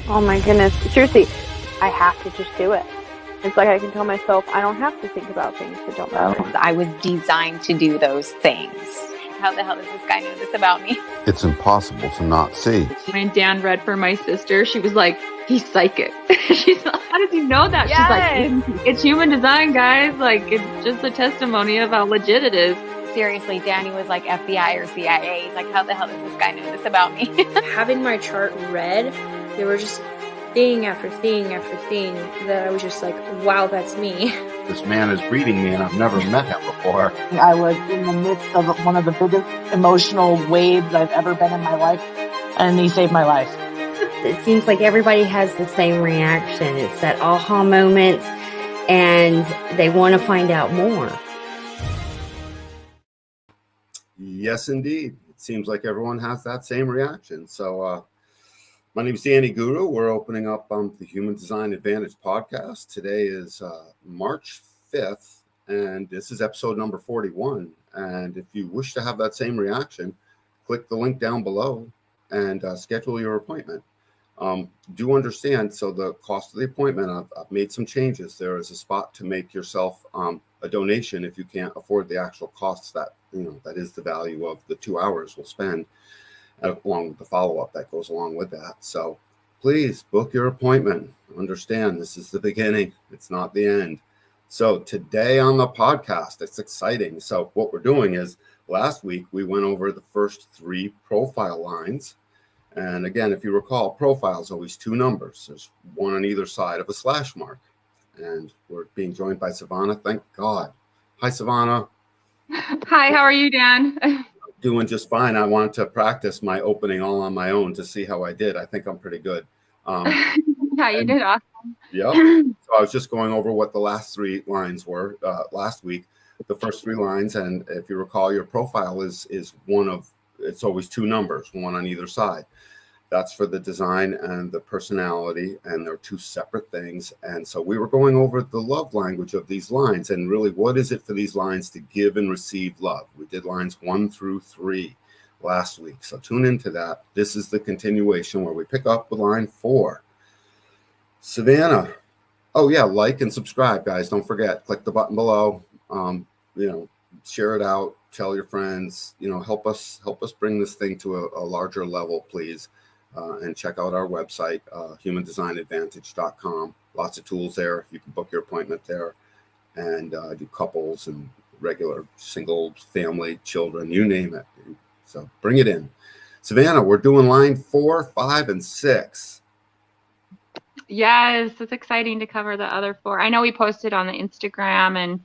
Oh my goodness. Seriously, I have to just do it. It's like I can tell myself I don't have to think about things that don't matter. I was designed to do those things. How the hell does this guy know this about me? It's impossible to not see. When Dan read for my sister, she was like, he's psychic. She's like, how does he know that? Yes. She's like, it's human design, guys. Like, it's just a testimony of how legit it is. Seriously, Danny was like FBI or CIA. He's like, how the hell does this guy know this about me? Having my chart read, there were just thing after thing after thing that I was just like, wow, that's me. This man is reading me and I've never met him before. I was in the midst of one of the biggest emotional waves I've ever been in my life, and he saved my life. It seems like everybody has the same reaction. It's that aha moment, and they want to find out more. Yes, indeed. It seems like everyone has that same reaction. So my name is Danny Guru. We're opening up the Human Design Advantage podcast. Today is March 5th, and this is episode number 41. And if you wish to have that same reaction, click the link down below and schedule your appointment. Do understand, so the cost of the appointment, I've made some changes. There is a spot to make yourself a donation if you can't afford the actual costs that is the value of the 2 hours we'll spend, along with the follow-up that goes along with that. So please book your appointment. Understand, this is the beginning. It's not the end. So today on the podcast, it's exciting. So what we're doing is, last week we went over the first 3 profile lines. And again, if you recall, profile is always 2 numbers. There's one on either side of a slash mark. And we're being joined by Savannah. Thank God. Hi, Savannah. Hi, how are you, Dan? Doing just fine. I wanted to practice my opening all on my own to see how I did. I think I'm pretty good. Yeah, you did awesome. Yep. So I was just going over what the last 3 lines were last week. The first 3 lines, and if you recall, your profile is one of, it's always 2 numbers, one on either side. That's for the design and the personality, and they're 2 separate things. And so we were going over the love language of these lines, and really, what is it for these lines to give and receive love? We did lines 1 through 3 last week, so tune into that. This is the continuation where we pick up with line 4. Savannah. Oh yeah, like and subscribe, guys. Don't forget, click the button below. Share it out, tell your friends, help us bring this thing to a larger level, please. And check out our website, humandesignadvantage.com. Lots of tools there. You can book your appointment there, and do couples and regular single, family, children, you name it. So bring it in. Savannah, we're doing line 4, 5, and 6. Yes, it's exciting to cover the other 4. I know we posted on the Instagram, and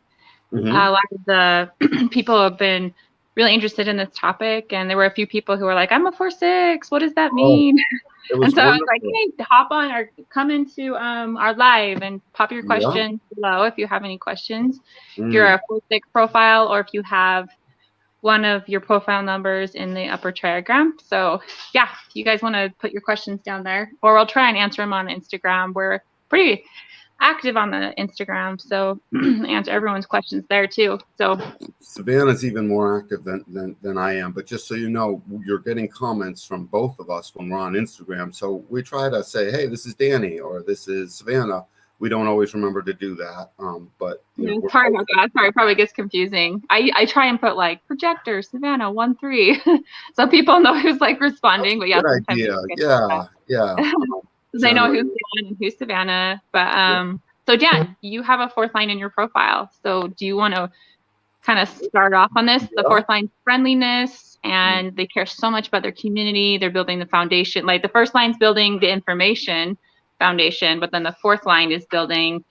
a lot of the people have been really interested in this topic, and there were a few people who were like, I'm a 4/6, what does that mean? And so wonderful. I was like, hey, hop on or come into our live and pop your questions below if you have any questions. If you're a 4/6 profile, or if you have one of your profile numbers in the upper triagram. So yeah, if you guys want to put your questions down there, or we'll try and answer them on Instagram. We're pretty active on the Instagram, so answer everyone's questions there too. So Savannah's even more active than I am, but just so you know, you're getting comments from both of us when we're on Instagram. So we try to say, hey, this is Danny, or this is Savannah. We don't always remember to do that, but sorry about that. Sorry, it probably gets confusing. I try and put like projector Savannah 1-3, so people know who's like responding. But yeah, good idea. Yeah. They know who's Dan and who's Savannah. But so Dan, you have a 4th line in your profile. So do you want to kind of start off on this? The 4th line, friendliness, and they care so much about their community. They're building the foundation. Like the first line's building the information foundation, but then the 4th line is building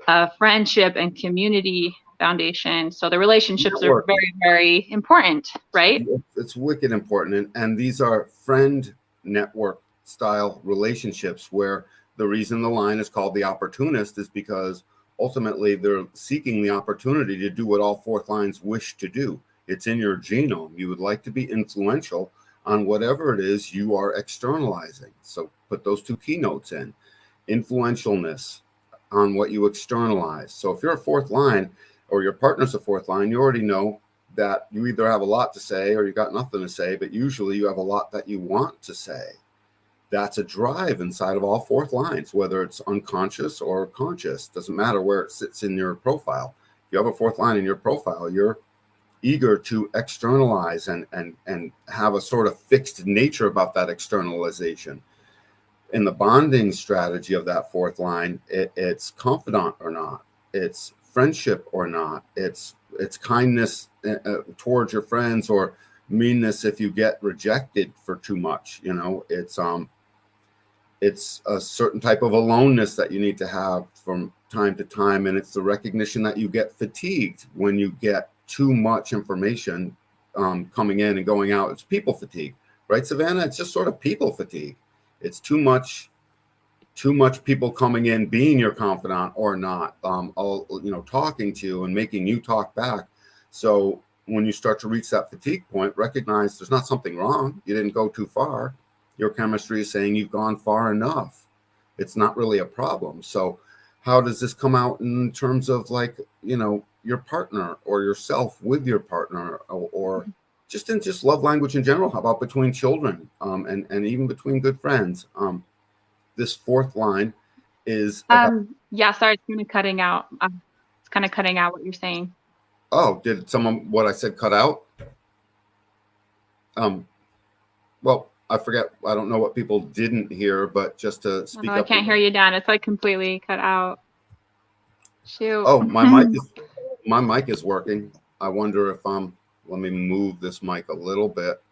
a friendship and community foundation. So the relationships are very, very important, right? It's wicked important. And these are friend network style relationships, where the reason the line is called the opportunist is because ultimately they're seeking the opportunity to do what all 4th lines wish to do. It's in your genome. You would like to be influential on whatever it is you are externalizing. So put those 2 keynotes in. Influentialness on what you externalize. So if you're a 4th line, or your partner's a 4th line, you already know that you either have a lot to say or you got nothing to say, but usually you have a lot that you want to say. that's a drive inside of all fourth lines, whether it's unconscious or conscious. Doesn't matter where it sits in your profile. If you have a fourth line in your profile, you're eager to externalize and have a sort of fixed nature about that externalization. In the bonding strategy of that fourth line, it's confidant or not, it's friendship or not, it's kindness towards your friends, or meanness if you get rejected for too much. You know, it's a certain type of aloneness that you need to have from time to time, and it's the recognition that you get fatigued when you get too much information coming in and going out. It's people fatigue, right, Savannah? It's just sort of people fatigue. It's too much people coming in, being your confidant or not, all, you know, talking to you and making you talk back. So when you start to reach that fatigue point, recognize there's not something wrong. You didn't go too far. Your chemistry is saying you've gone far enough. It's not really a problem. So how does this come out in terms of, like, you know, your partner or yourself with your partner, or just in just love language in general? How about between children, and even between good friends? This fourth line is about, yeah, sorry, it's kind of cutting out. It's kind of cutting out what you're saying. oh, did someone, what I said cut out? Well, I forget. I don't know what people didn't hear, but just to speak up. I can't hear you, Dan. It's like completely cut out. Shoot. Oh, my mic is working. I wonder if let me move this mic a little bit.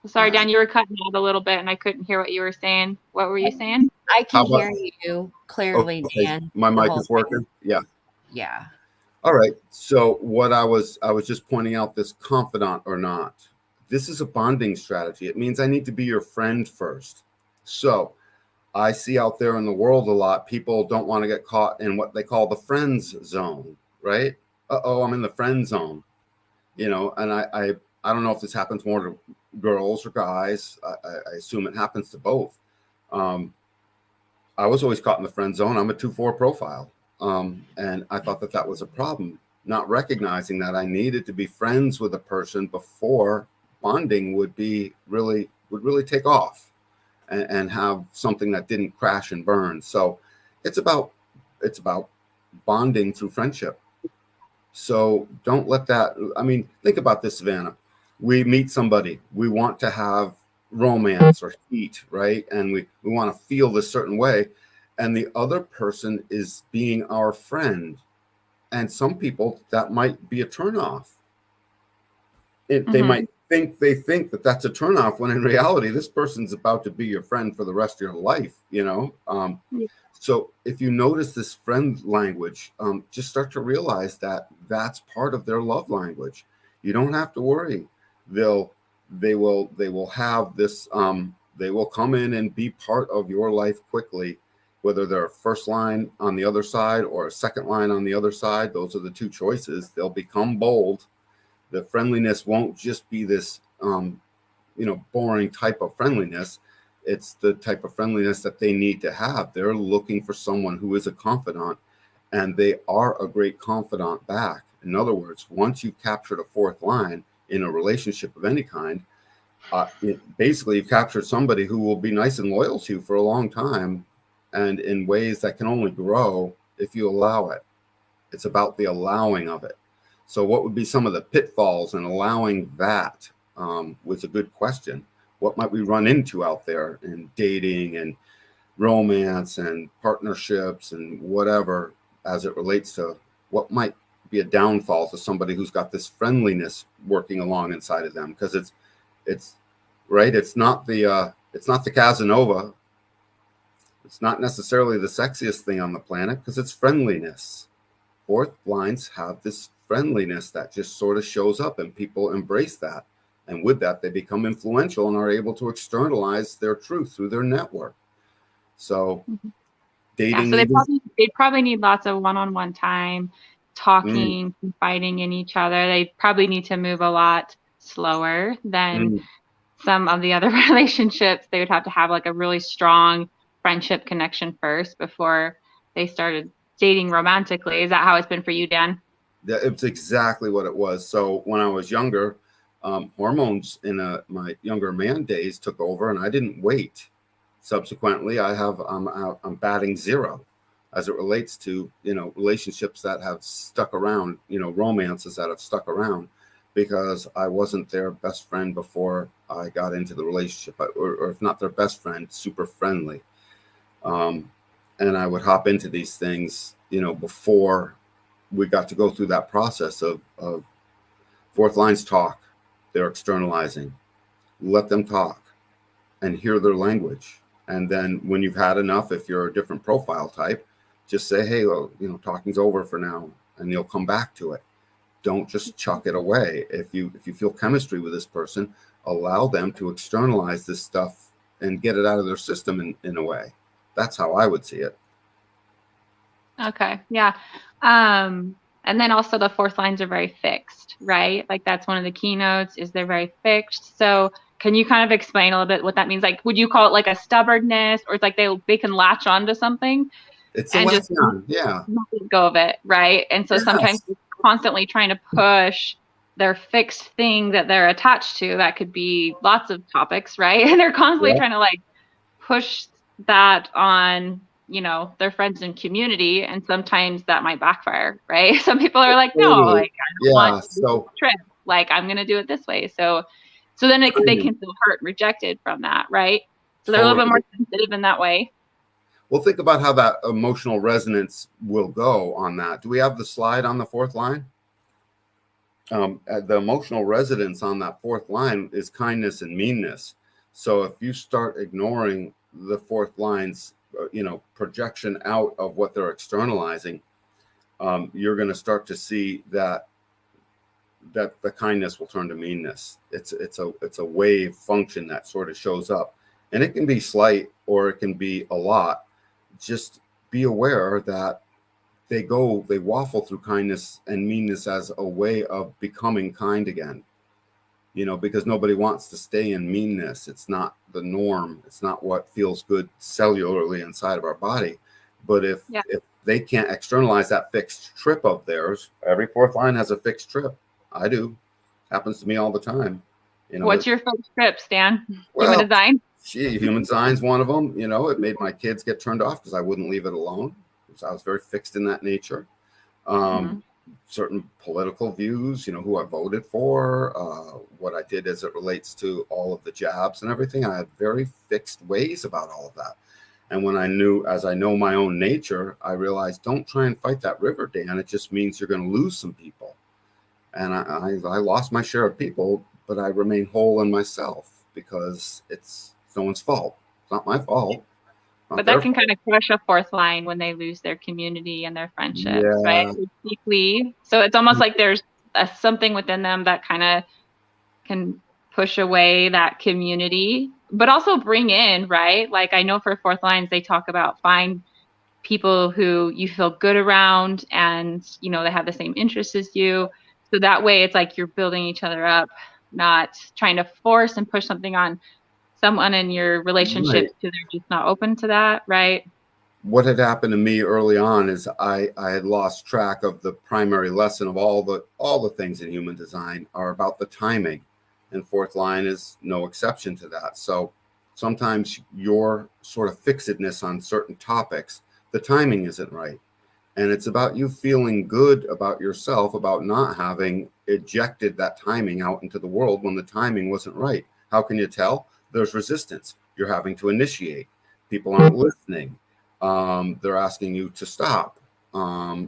Sorry, Dan, you were cutting out a little bit and I couldn't hear what you were saying. What were you saying? I can hear you clearly, okay, Dan. my mic is working. Yeah. Yeah. All right. So what I was just pointing out, this confidant or not. This is a bonding strategy. It means I need to be your friend first. So I see out there in the world a lot, people don't want to get caught in what they call the friends zone, right? Uh-oh, I'm in the friend zone, you know, and I don't know if this happens more to girls or guys. I assume it happens to both. I was always caught in the friend zone. I'm a 2-4 profile. And I thought that was a problem, not recognizing that I needed to be friends with a person before bonding would really take off and have something that didn't crash and burn. So it's about bonding through friendship. So don't let that, I mean, think about this, Savannah. We meet somebody, we want to have romance or heat, right? And we want to feel this certain way. And the other person is being our friend. And some people, that might be a turnoff. They might think that that's a turnoff, when in reality, this person's about to be your friend for the rest of your life, you know? So if you notice this friend language, just start to realize that that's part of their love language. You don't have to worry. They will have this, they will come in and be part of your life quickly, whether they're a first line on the other side or a second line on the other side. Those are the two choices. They'll become bold. The friendliness won't just be this, boring type of friendliness. It's the type of friendliness that they need to have. They're looking for someone who is a confidant, and they are a great confidant back. In other words, once you've captured a fourth line in a relationship of any kind, basically you've captured somebody who will be nice and loyal to you for a long time, and in ways that can only grow if you allow it. It's about the allowing of it. So what would be some of the pitfalls in allowing that? Was a good question. What might we run into out there in dating and romance and partnerships and whatever, as it relates to what might be a downfall to somebody who's got this friendliness working along inside of them? Because it's right. It's not the Casanova. It's not necessarily the sexiest thing on the planet, because it's friendliness. Fourth lines have this friendliness that just sort of shows up, and people embrace that. And with that, they become influential and are able to externalize their truth through their network. So dating. Yeah, so they probably need lots of one-on-one time, talking, confiding in each other. They probably need to move a lot slower than some of the other relationships. They would have to have like a really strong friendship connection first before they started dating romantically. Is that how it's been for you, Dan? It's exactly what it was. So when I was younger, hormones in my younger man days took over, and I didn't wait. Subsequently, I'm batting zero as it relates to, relationships that have stuck around, romances that have stuck around, because I wasn't their best friend before I got into the relationship, or if not their best friend, super friendly. And I would hop into these things, before we got to go through that process of fourth lines talk. They're externalizing. Let them talk and hear their language. And then when you've had enough, if you're a different profile type, just say, hey, well, talking's over for now, and you'll come back to it. Don't just chuck it away. If you feel chemistry with this person, allow them to externalize this stuff and get it out of their system in a way. That's how I would see it. Okay. Yeah. And then also the fourth lines are very fixed, right? Like that's one of the keynotes is they're very fixed. So can you kind of explain a little bit what that means? Like, would you call it like a stubbornness, or it's like they can latch onto something It's and just yeah, not let go of it, right? And so sometimes they're constantly trying to push their fixed thing that they're attached to. That could be lots of topics, right? And they're constantly trying to like push that on, their friends and community, and sometimes that might backfire, right? Some people are like, no, like I don't want to do this trip, like I'm gonna do it this way. So then they can feel hurt and rejected from that, right? So they're a little bit more sensitive in that way. Well, think about how that emotional resonance will go on that. Do we have the slide on the fourth line? The emotional resonance on that fourth line is kindness and meanness. So if you start ignoring the fourth line's, projection out of what they're externalizing, you're going to start to see that the kindness will turn to meanness. It's a wave function that sort of shows up, and it can be slight or it can be a lot. Just be aware that they waffle through kindness and meanness as a way of becoming kind again, because nobody wants to stay in meanness. It's not the norm. It's not what feels good cellularly inside of our body. But if they can't externalize that fixed trip of theirs, every fourth line has a fixed trip. I do. Happens to me all the time. What's your fixed trip, Stan? Human design? Human design's one of them. It made my kids get turned off because I wouldn't leave it alone. So I was very fixed in that nature. Certain political views, who I voted for, what I did as it relates to all of the jobs and everything. I had very fixed ways about all of that. And as I know my own nature, I realized, don't try and fight that river, Dan. It just means you're going to lose some people. And I lost my share of people, but I remain whole in myself because it's no one's fault. It's not my fault. But that can kind of crush a fourth line when they lose their community and their friendships, right? Deeply. So it's almost like there's something within them that kind of can push away that community, but also bring in, right? Like I know for fourth lines, they talk about find people who you feel good around and, they have the same interests as you. So that way it's like you're building each other up, not trying to force and push something on someone in your relationship so they're just not open to that, right? What had happened to me early on is I had lost track of the primary lesson of all the things in human design are about the timing, and fourth line is no exception to that. So sometimes your sort of fixedness on certain topics, the timing isn't right, and it's about you feeling good about yourself, about not having ejected that timing out into the world when the timing wasn't right. How can you tell? There's resistance. You're having to initiate. People aren't listening. They're asking you to stop.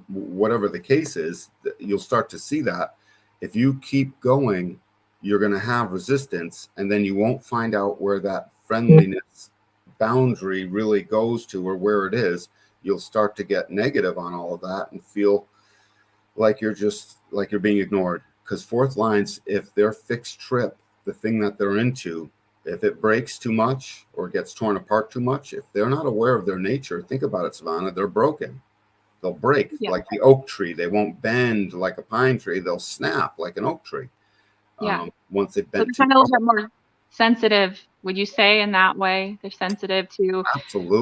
Whatever the case is, you'll start to see that. If you keep going, you're going to have resistance, and then you won't find out where that friendliness boundary really goes to or where it is. You'll start to get negative on all of that and feel like you're being ignored. Because fourth lines, if their fixed trip, the thing that they're into, if it breaks too much or gets torn apart too much, if they're not aware of their nature, think about it, Savannah, they're broken. They'll break like the oak tree. They won't bend like a pine tree. They'll snap like an oak tree. Once they've bent. So they're kind of a little bit more sensitive, would you say, in that way? They're sensitive to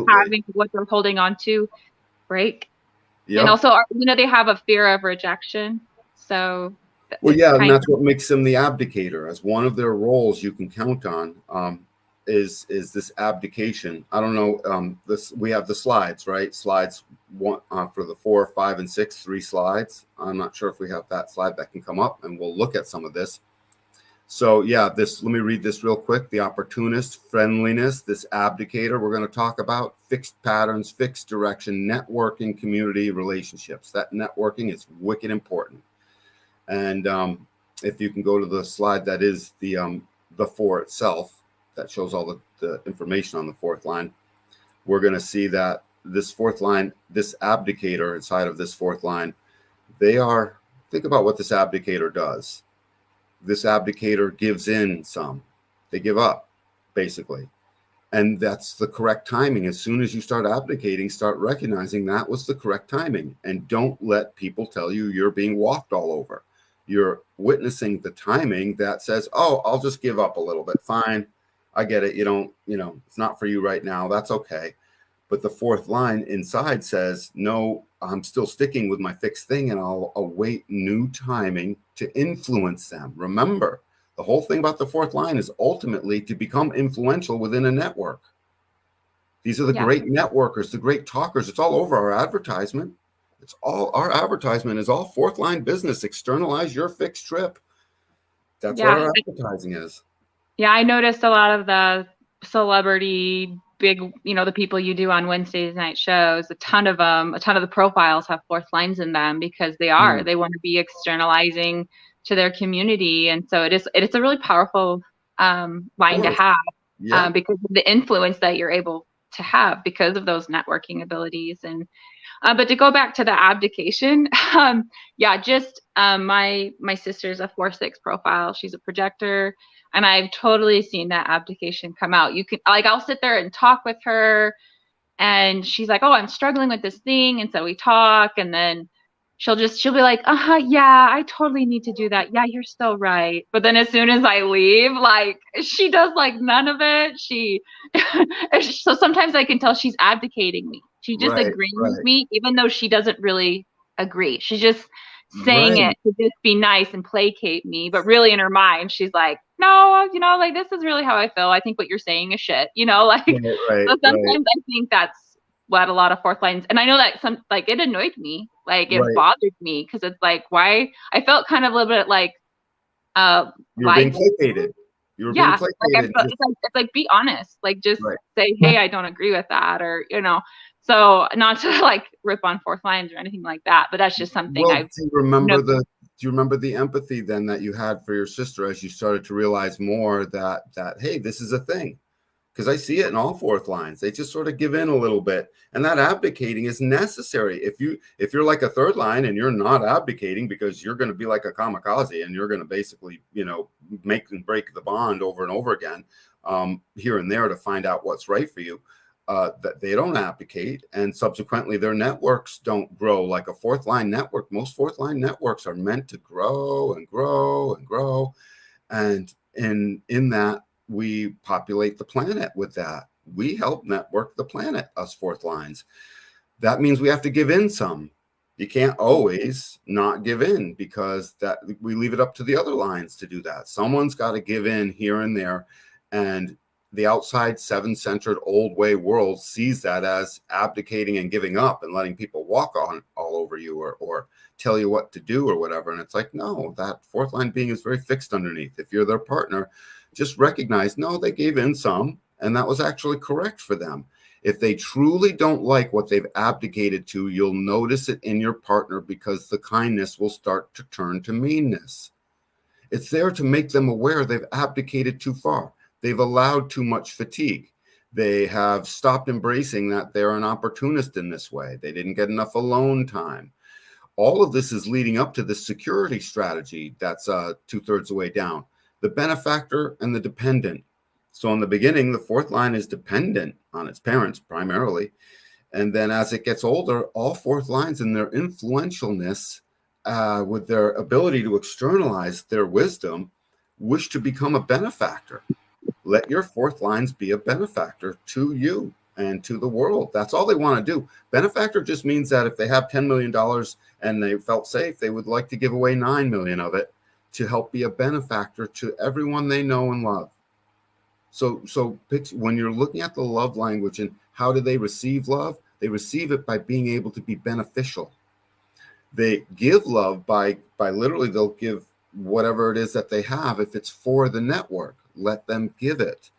having what they're holding on to break. Yep. And also, they have a fear of rejection. So Well, It's yeah, and kind that's what makes them the abdicator. As one of their roles you can count on is this abdication. I don't know. This we have the slides, right? Slides one for the 4, 5, and 6, 3 slides. I'm not sure if we have that slide that can come up, and we'll look at some of this. So yeah, let me read this real quick. The opportunist, friendliness, this abdicator we're going to talk about, fixed patterns, fixed direction, networking, community, relationships. That networking is wicked important. And if you can go to the slide that is the 4 itself, that shows all the information on the 4th line, we're going to see that this 4th line, this abdicator inside of this 4th line, think about what this abdicator does. This abdicator gives in some. They give up, basically. And that's the correct timing. As soon as you start abdicating, start recognizing that was the correct timing. And don't let people tell you you're being walked all over. You're witnessing the timing that says, oh, I'll just give up a little bit. Fine. I get it. It's not for you right now. That's okay. But the 4th line inside says, no, I'm still sticking with my fixed thing, and I'll await new timing to influence them. Remember, the whole thing about the 4th line is ultimately to become influential within a network. These are the great networkers, the great talkers. It's all over our advertisement. Our advertisement is all 4th line business. Externalize your fixed trip. That's what our advertising is. Yeah, I noticed a lot of the celebrity big, the people you do on Wednesdays night shows, a ton of the profiles have 4th lines in them because they want to be externalizing to their community. And so it's a really powerful line to have because of the influence that you're able to have because of those networking abilities. And but to go back to the abdication, my sister's a 4/6 profile. She's a projector. And I've totally seen that abdication come out. You can I'll sit there and talk with her, and she's like, oh, I'm struggling with this thing. And so we talk, and then she'll be like, yeah, I totally need to do that. Yeah, you're so right. But then as soon as I leave, she does none of it. So sometimes I can tell she's abdicating me. She's just agreeing with me, even though she doesn't really agree. She's just saying it to just be nice and placate me. But really in her mind, she's like, no, this is really how I feel. I think what you're saying is shit, so sometimes I think that's what a lot of 4th lines, and I know that it annoyed me, it bothered me, because it's why I felt kind of a little bit you're being placated. You're being placated. It's be honest, just say, hey, I don't agree with that, or so not to rip on 4th lines or anything like that, but that's just something Do you remember the empathy then that you had for your sister as you started to realize more that hey, this is a thing? Because I see it in all 4th lines. They just sort of give in a little bit, and that abdicating is necessary. If you're like a 3rd line and you're not abdicating because you're going to be like a kamikaze and you're going to basically make and break the bond over and over again, here and there to find out what's right for you. That they don't abdicate, and subsequently their networks don't grow like a 4th line network. Most 4th line networks are meant to grow and grow and grow, and in that we populate the planet with that. We help network the planet, us 4th lines. That means we have to give in some. You can't always not give in, because that we leave it up to the other lines to do that. Someone's got to give in here and there, and the outside 7-centered old way world sees that as abdicating and giving up and letting people walk on all over you or tell you what to do or whatever. And it's like, no, that 4th line being is very fixed underneath. If you're their partner, just recognize, no, they gave in some, and that was actually correct for them. If they truly don't like what they've abdicated to, you'll notice it in your partner, because the kindness will start to turn to meanness. It's there to make them aware they've abdicated too far. They've allowed too much fatigue. They have stopped embracing that they're an opportunist in this way. They didn't get enough alone time. All of this is leading up to the security strategy that's 2/3 of the way down. The benefactor and the dependent. So in the beginning, the 4th line is dependent on its parents primarily. And then as it gets older, all 4th lines in their influentialness, with their ability to externalize their wisdom, wish to become a benefactor. Let your 4th lines be a benefactor to you and to the world. That's all they want to do. Benefactor just means that if they have $10 million and they felt safe, they would like to give away 9 million of it to help be a benefactor to everyone they know and love. So when you're looking at the love language and how do they receive love, they receive it by being able to be beneficial. They give love by literally they'll give whatever it is that they have. If it's for the network, let them give it.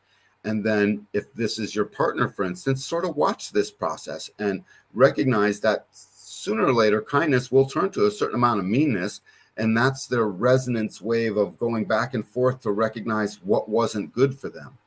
And then if this is your partner, for instance, sort of watch this process and recognize that sooner or later, kindness will turn to a certain amount of meanness. And that's their resonance wave of going back and forth to recognize what wasn't good for them.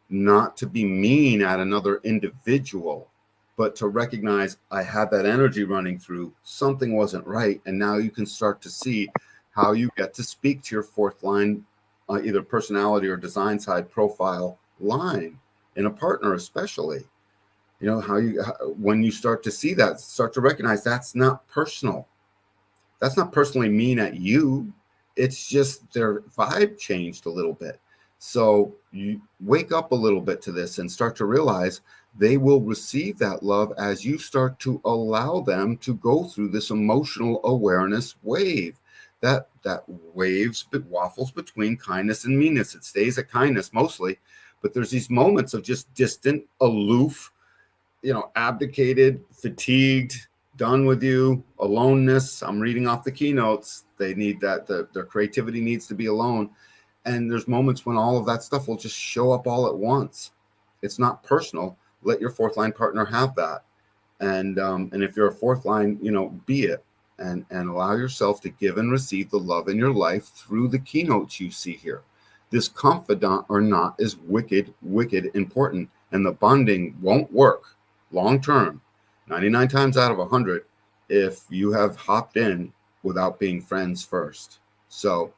Not to be mean at another individual, but to recognize I had that energy running through, something wasn't right. And now you can start to see how you get to speak to your fourth line, either personality or design side profile line in a partner, especially. You know, when you start to see that, start to recognize that's not personal. That's not personally mean at you. It's just their vibe changed a little bit. So you wake up a little bit to this and start to realize they will receive that love as you start to allow them to go through this emotional awareness wave. That waves, but waffles between kindness and meanness. It stays at kindness mostly, but there's these moments of just distant, aloof, abdicated, fatigued, done with you, aloneness. I'm reading off the keynotes. They need that. Their creativity needs to be alone. And there's moments when all of that stuff will just show up all at once. It's not personal. Let your fourth line partner have that. And if you're a fourth line, be it. And allow yourself to give and receive the love in your life through the keynotes you see here. This confidant or not is wicked, wicked important. And the bonding won't work long term, 99 times out of 100, if you have hopped in without being friends first. So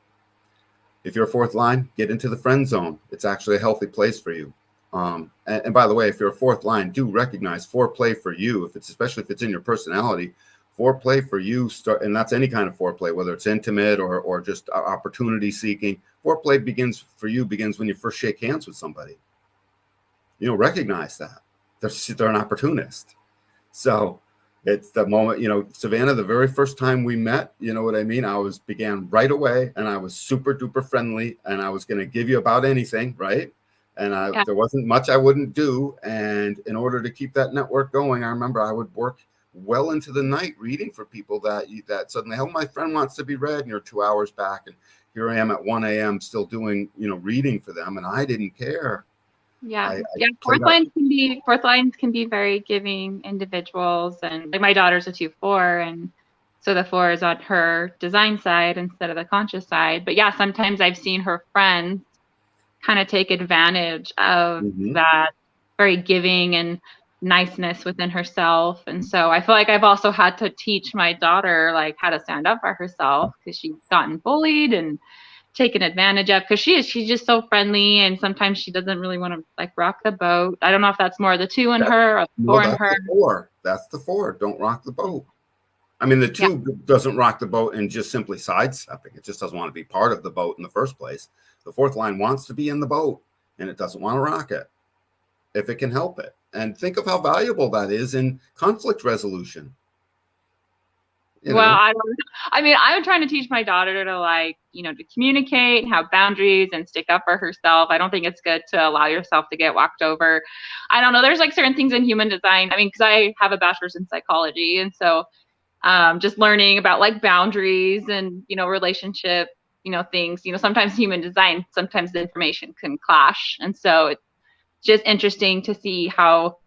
if you're a fourth line, get into the friend zone. It's actually a healthy place for you. And by the way, if you're a fourth line, do recognize foreplay for you, especially if it's in your personality. Foreplay for you and that's any kind of foreplay, whether it's intimate or just opportunity seeking. Foreplay begins when you first shake hands with somebody. Recognize that they're an opportunist. So it's the moment, Savannah, the very first time we met, you know what I mean? I began right away and I was super duper friendly and I was going to give you about anything. Right. And there wasn't much I wouldn't do. And in order to keep that network going, I remember I would work well into the night reading for people that suddenly, my friend wants to be read, and you're 2 hours back. And here I am at 1 a.m. still doing, reading for them. And I didn't care. Yeah. Fourth lines can be very giving individuals. And like my daughter's a 2-4. And so the 4 is on her design side instead of the conscious side. But yeah, sometimes I've seen her friends kind of take advantage of that very giving and niceness within herself. And so I feel like I've also had to teach my daughter like how to stand up for herself because she's gotten bullied and taken advantage of because she's just so friendly, and sometimes she doesn't really want to like rock the boat. I don't know if that's more the 2 in her or the 4 in her. The 4. That's the 4. Don't rock the boat. I mean, the 2 doesn't rock the boat and just simply sidestepping. It just doesn't want to be part of the boat in the first place. The fourth line wants to be in the boat and it doesn't want to rock it if it can help it. And think of how valuable that is in conflict resolution. I'm trying to teach my daughter to to communicate, have boundaries, and stick up for herself. I don't think it's good to allow yourself to get walked over. I don't know. There's like certain things in human design. I mean, because I have a bachelor's in psychology. And so just learning about like boundaries and, relationship, things, sometimes human design, sometimes the information can clash. And so it's just interesting to see how,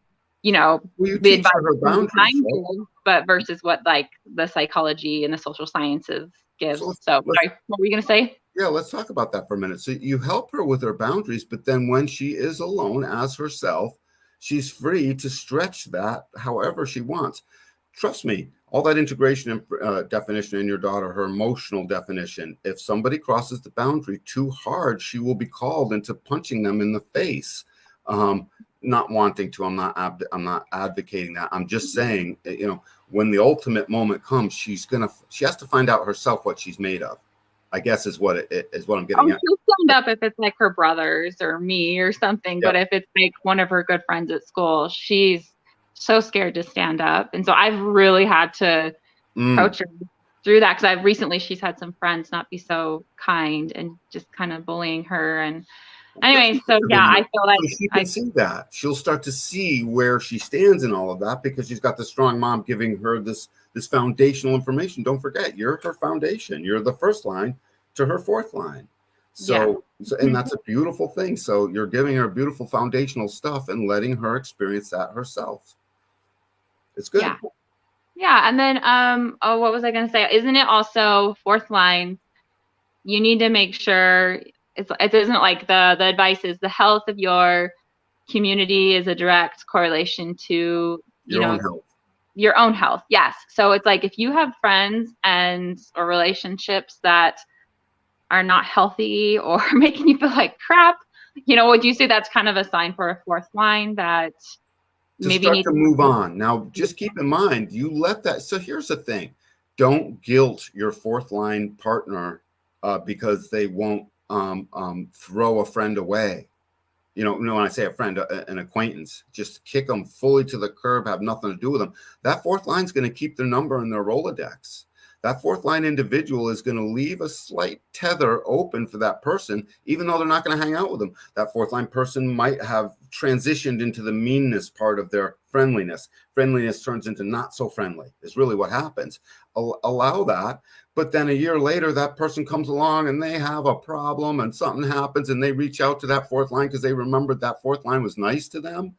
the advice behind you, but versus what like the psychology and the social sciences gives. So sorry, what were you going to say? Yeah, let's talk about that for a minute. So you help her with her boundaries, but then when she is alone as herself, she's free to stretch that however she wants. Trust me, all that integration and definition in your daughter, her emotional definition, if somebody crosses the boundary too hard, she will be called into punching them in the face. Not wanting to, I'm not advocating that. I'm just saying, when the ultimate moment comes, she has to find out herself what she's made of, I guess is what I'm getting at. She'll stand up if it's like her brothers or me or something. But if it's like one of her good friends at school, she's so scared to stand up. And so I've really had to coach her through that, because she's had some friends not be so kind and just kind of bullying her. And anyway, so yeah, I feel like so she can see that. She'll start to see where she stands in all of that because she's got the strong mom giving her this foundational information. Don't forget, you're her foundation. You're the first line to her fourth line. So and that's a beautiful thing. So you're giving her beautiful foundational stuff and letting her experience that herself. It's good. Yeah. And then, what was I going to say? Isn't it also fourth line? You need to make sure it isn't like the advice is the health of your community is a direct correlation to, Your own health. Your own health. Yes. So it's like, if you have friends or relationships that are not healthy or making you feel like crap, would you say that's kind of a sign for a fourth line that maybe start to move on? Now, just keep in mind, you let that. So here's the thing: don't guilt your fourth line partner because they won't throw a friend away. When I say a friend, an acquaintance, just kick them fully to the curb, have nothing to do with them. That fourth line is going to keep their number in their Rolodex. That fourth line individual is going to leave a slight tether open for that person, even though they're not going to hang out with them. That fourth line person might have transitioned into the meanness part of their friendliness. Friendliness turns into not so friendly is really what happens. Allow that. But then a year later, that person comes along and they have a problem and something happens and they reach out to that fourth line because they remembered that fourth line was nice to them.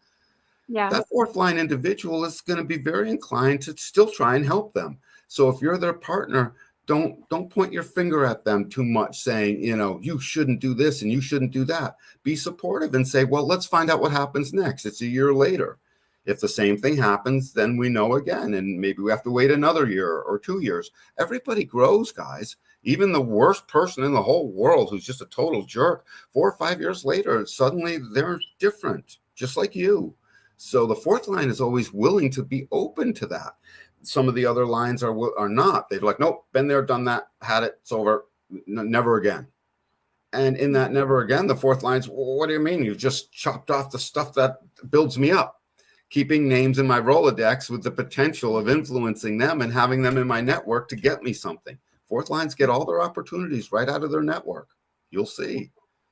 Yeah. That fourth line individual is going to be very inclined to still try and help them. So if you're their partner, don't point your finger at them too much saying, you shouldn't do this and you shouldn't do that. Be supportive and say, well, let's find out what happens next. It's a year later. If the same thing happens, then we know again, and maybe we have to wait another year or 2 years. Everybody grows, guys. Even the worst person in the whole world who's just a total jerk, 4 or 5 years later, suddenly they're different, just like you. So the fourth line is always willing to be open to that. Some of the other lines are not. They're like, nope, been there, done that, had it, it's over, never again. And in that never again, the fourth line's, well, what do you mean? You just chopped off the stuff that builds me up. Keeping names in my Rolodex with the potential of influencing them and having them in my network to get me something. Fourth lines get all their opportunities right out of their network. You'll see.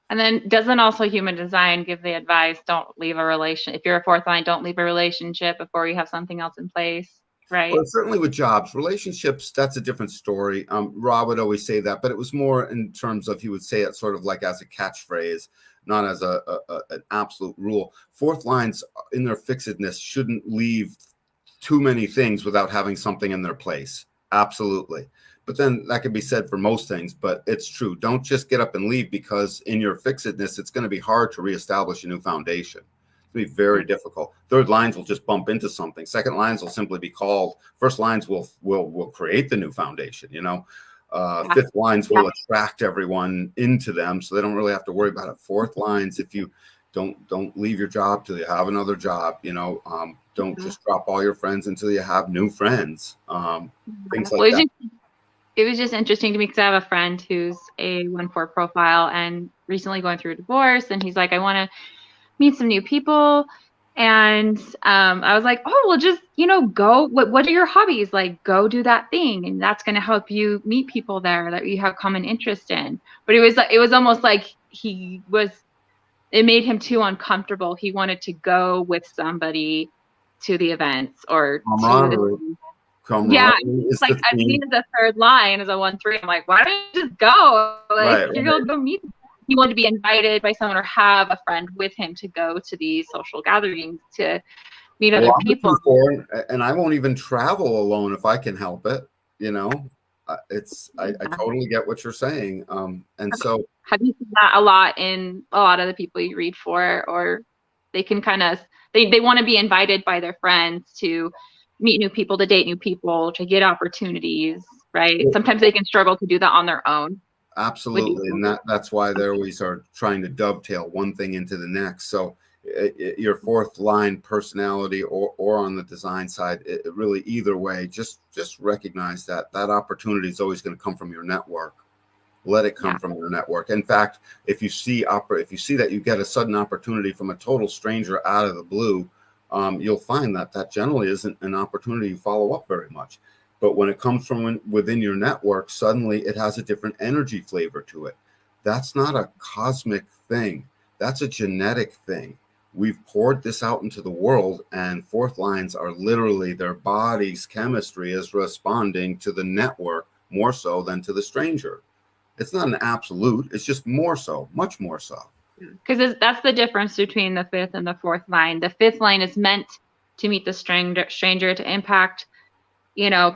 And then doesn't also human design give the advice, don't leave a relation. If you're a fourth line, don't leave a relationship before you have something else in place, right? Well, certainly with jobs, relationships, that's a different story. Rob would always say that, but it was more in terms of, he would say it sort of like as a catchphrase, not as an absolute rule. Fourth lines in their fixedness shouldn't leave too many things without having something in their place. Absolutely. But then that can be said for most things, but it's true. Don't just get up and leave, because in your fixedness, it's going to be hard to reestablish a new foundation. It'll be very difficult. Third lines will just bump into something. Second lines will simply be called. First lines will create the new foundation, Fifth lines will attract everyone into them, so they don't really have to worry about it. Fourth lines, if you don't leave your job till you have another job, don't just drop all your friends until you have new friends. Things like that. It was just interesting to me because I have a friend who's a 1-4 profile and recently going through a divorce, and he's like, I want to meet some new people. And I was like, oh, well, just, go. What are your hobbies? Like, go do that thing. And that's going to help you meet people there that you have common interest in. But it was almost like it made him too uncomfortable. He wanted to go with somebody to the events or it's like I've seen as a third line as a 1-3. I'm like, why don't you just go? You'll go meet. He wanted to be invited by someone or have a friend with him to go to these social gatherings to meet other people. And I won't even travel alone if I can help it. I totally get what you're saying. And so have you seen that a lot in a lot of the people you read for, or they can kind of they want to be invited by their friends to meet new people, to date new people, to get opportunities, right? Sometimes they can struggle to do that on their own. Absolutely. And that's why they always are trying to dovetail one thing into the next. So your fourth line personality or on the design side, it really either way, just recognize that opportunity is always going to come from your network. Let it come from your network. In fact, if you see that you get a sudden opportunity from a total stranger out of the blue, you'll find that generally isn't an opportunity you follow up very much. But when it comes from within your network, suddenly it has a different energy flavor to it. That's not a cosmic thing. That's a genetic thing. We've poured this out into the world, and fourth lines are literally their body's chemistry is responding to the network more so than to the stranger. It's not an absolute. It's just more so, much more so. Because that's the difference between the fifth and the fourth line. The fifth line is meant to meet the stranger, to impact,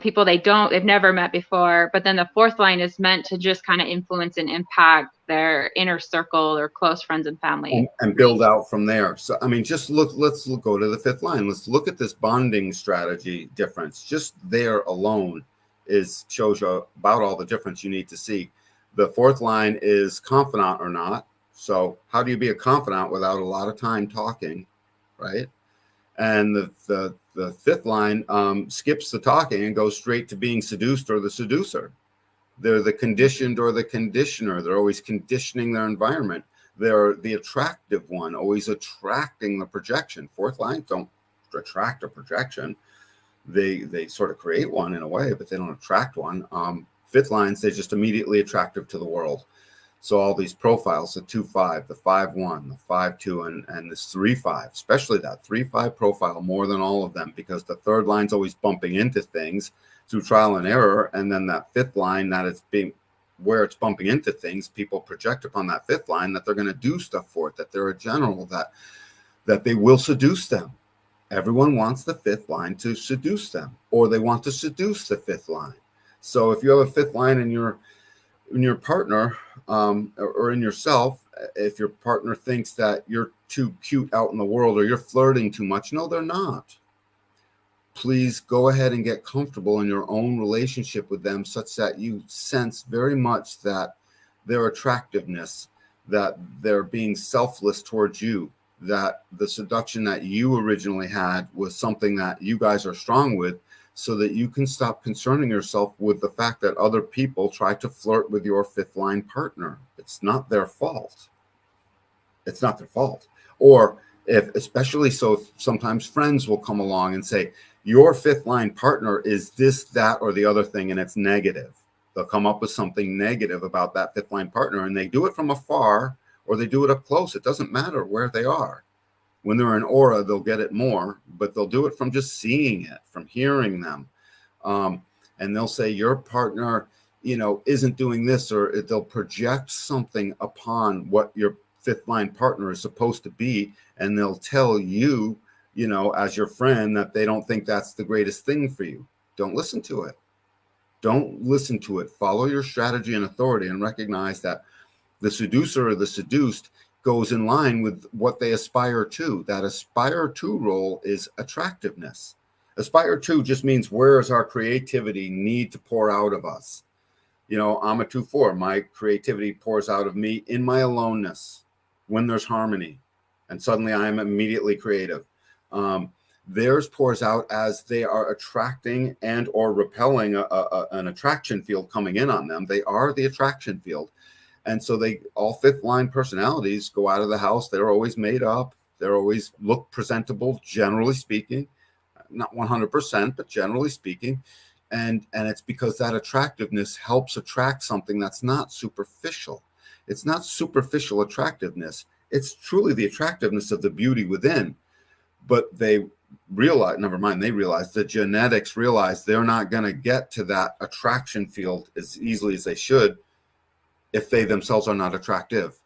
people they've never met before. But then the fourth line is meant to just kind of influence and impact their inner circle, their close friends and family. And build out from there. So, I mean, let's go to the fifth line. Let's look at this bonding strategy difference. Just there alone shows you about all the difference you need to see. The fourth line is confidant or not. So how do you be a confidant without a lot of time talking, right? And the fifth line skips the talking and goes straight to being seduced or the seducer. They're the conditioned or the conditioner. They're always conditioning their environment. They're the attractive one, always attracting the projection. Fourth line don't attract a projection. They sort of create one in a way, but they don't attract one. Fifth lines, they're just immediately attractive to the world. So all these profiles, the 2-5, the 5-1, the 5-2, and this 3-5, especially that 3-5 profile more than all of them, because the third line's always bumping into things through trial and error. And then that fifth line, that it's being where it's bumping into things, people project upon that fifth line that they're going to do stuff for it, that they're a general, that they will seduce them. Everyone wants the fifth line to seduce them, or they want to seduce the fifth line. So if you have a fifth line in your partner or in yourself, if your partner thinks that you're too cute out in the world or you're flirting too much, no, they're not. Please go ahead and get comfortable in your own relationship with them such that you sense very much that their attractiveness, that they're being selfless towards you, that the seduction that you originally had was something that you guys are strong with, so that you can stop concerning yourself with the fact that other people try to flirt with your fifth line partner. It's not their fault. It's not their fault. Or especially so, sometimes friends will come along and say, your fifth line partner is this, that, or the other thing, and it's negative. They'll come up with something negative about that fifth line partner, and they do it from afar or they do it up close. It doesn't matter where they are. When they're in aura, they'll get it more, but they'll do it from just seeing it, from hearing them. And they'll say your partner, isn't doing this, or they'll project something upon what your fifth line partner is supposed to be. And they'll tell you, as your friend, that they don't think that's the greatest thing for you. Don't listen to it. Don't listen to it. Follow your strategy and authority and recognize that the seducer or the seduced goes in line with what they aspire to. That aspire to role is attractiveness. Aspire to just means where is our creativity need to pour out of us. I'm a 2-4. My creativity pours out of me in my aloneness when there's harmony, and suddenly I am immediately creative. Theirs pours out as they are attracting and or repelling an attraction field coming in on them. They are the attraction field. And so all fifth line personalities go out of the house. They're always made up. They're always look presentable, generally speaking, not 100%, but generally speaking. And it's because that attractiveness helps attract something that's not superficial. It's not superficial attractiveness. It's truly the attractiveness of the beauty within. But they realize the genetics realize they're not going to get to that attraction field as easily as they should if they themselves are not attractive.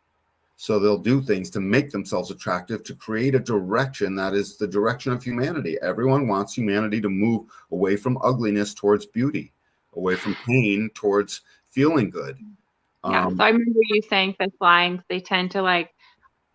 So they'll do things to make themselves attractive, to create a direction that is the direction of humanity. Everyone wants humanity to move away from ugliness towards beauty, away from pain towards feeling good. Yeah, so I remember you saying fifth lines, they tend to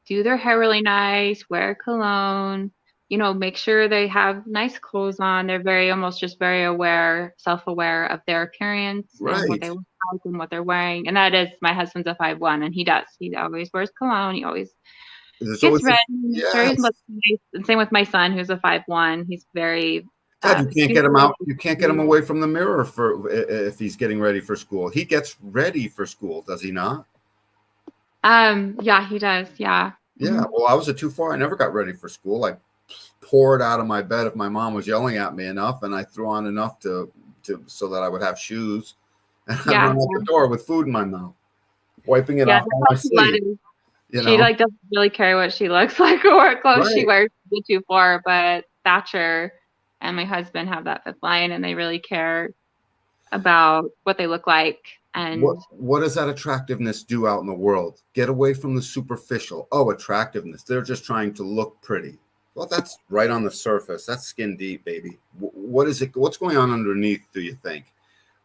do their hair really nice, wear cologne, make sure they have nice clothes on. They're almost just very aware, self-aware of their appearance and what they look like and what they're wearing. And that is, my husband's a 5-1, and he does. He always wears cologne. He always gets ready. Yes. And same with my son, who's a 5-1. He's very... God, you can't get him out. You can't get him away from the mirror if he's getting ready for school. He gets ready for school, does he not? Yeah, he does. Yeah. Yeah. Well, I was a 2-4. I never got ready for school. I poured out of my bed if my mom was yelling at me enough, and I threw on enough to so that I would have shoes. And I'd Yeah. run out the door with food in my mouth, wiping it Yeah, off on my that's how sleeve. she You She know, like doesn't really care what she looks like or what clothes she right? wears to for, but Thatcher and my husband have that fifth line, and they really care about what they look like. And What does that attractiveness do out in the world? Get away from the superficial. Oh, attractiveness. They're just trying to look pretty. Well, that's right on the surface. That's skin deep, baby. What is it? What's going on underneath, do you think?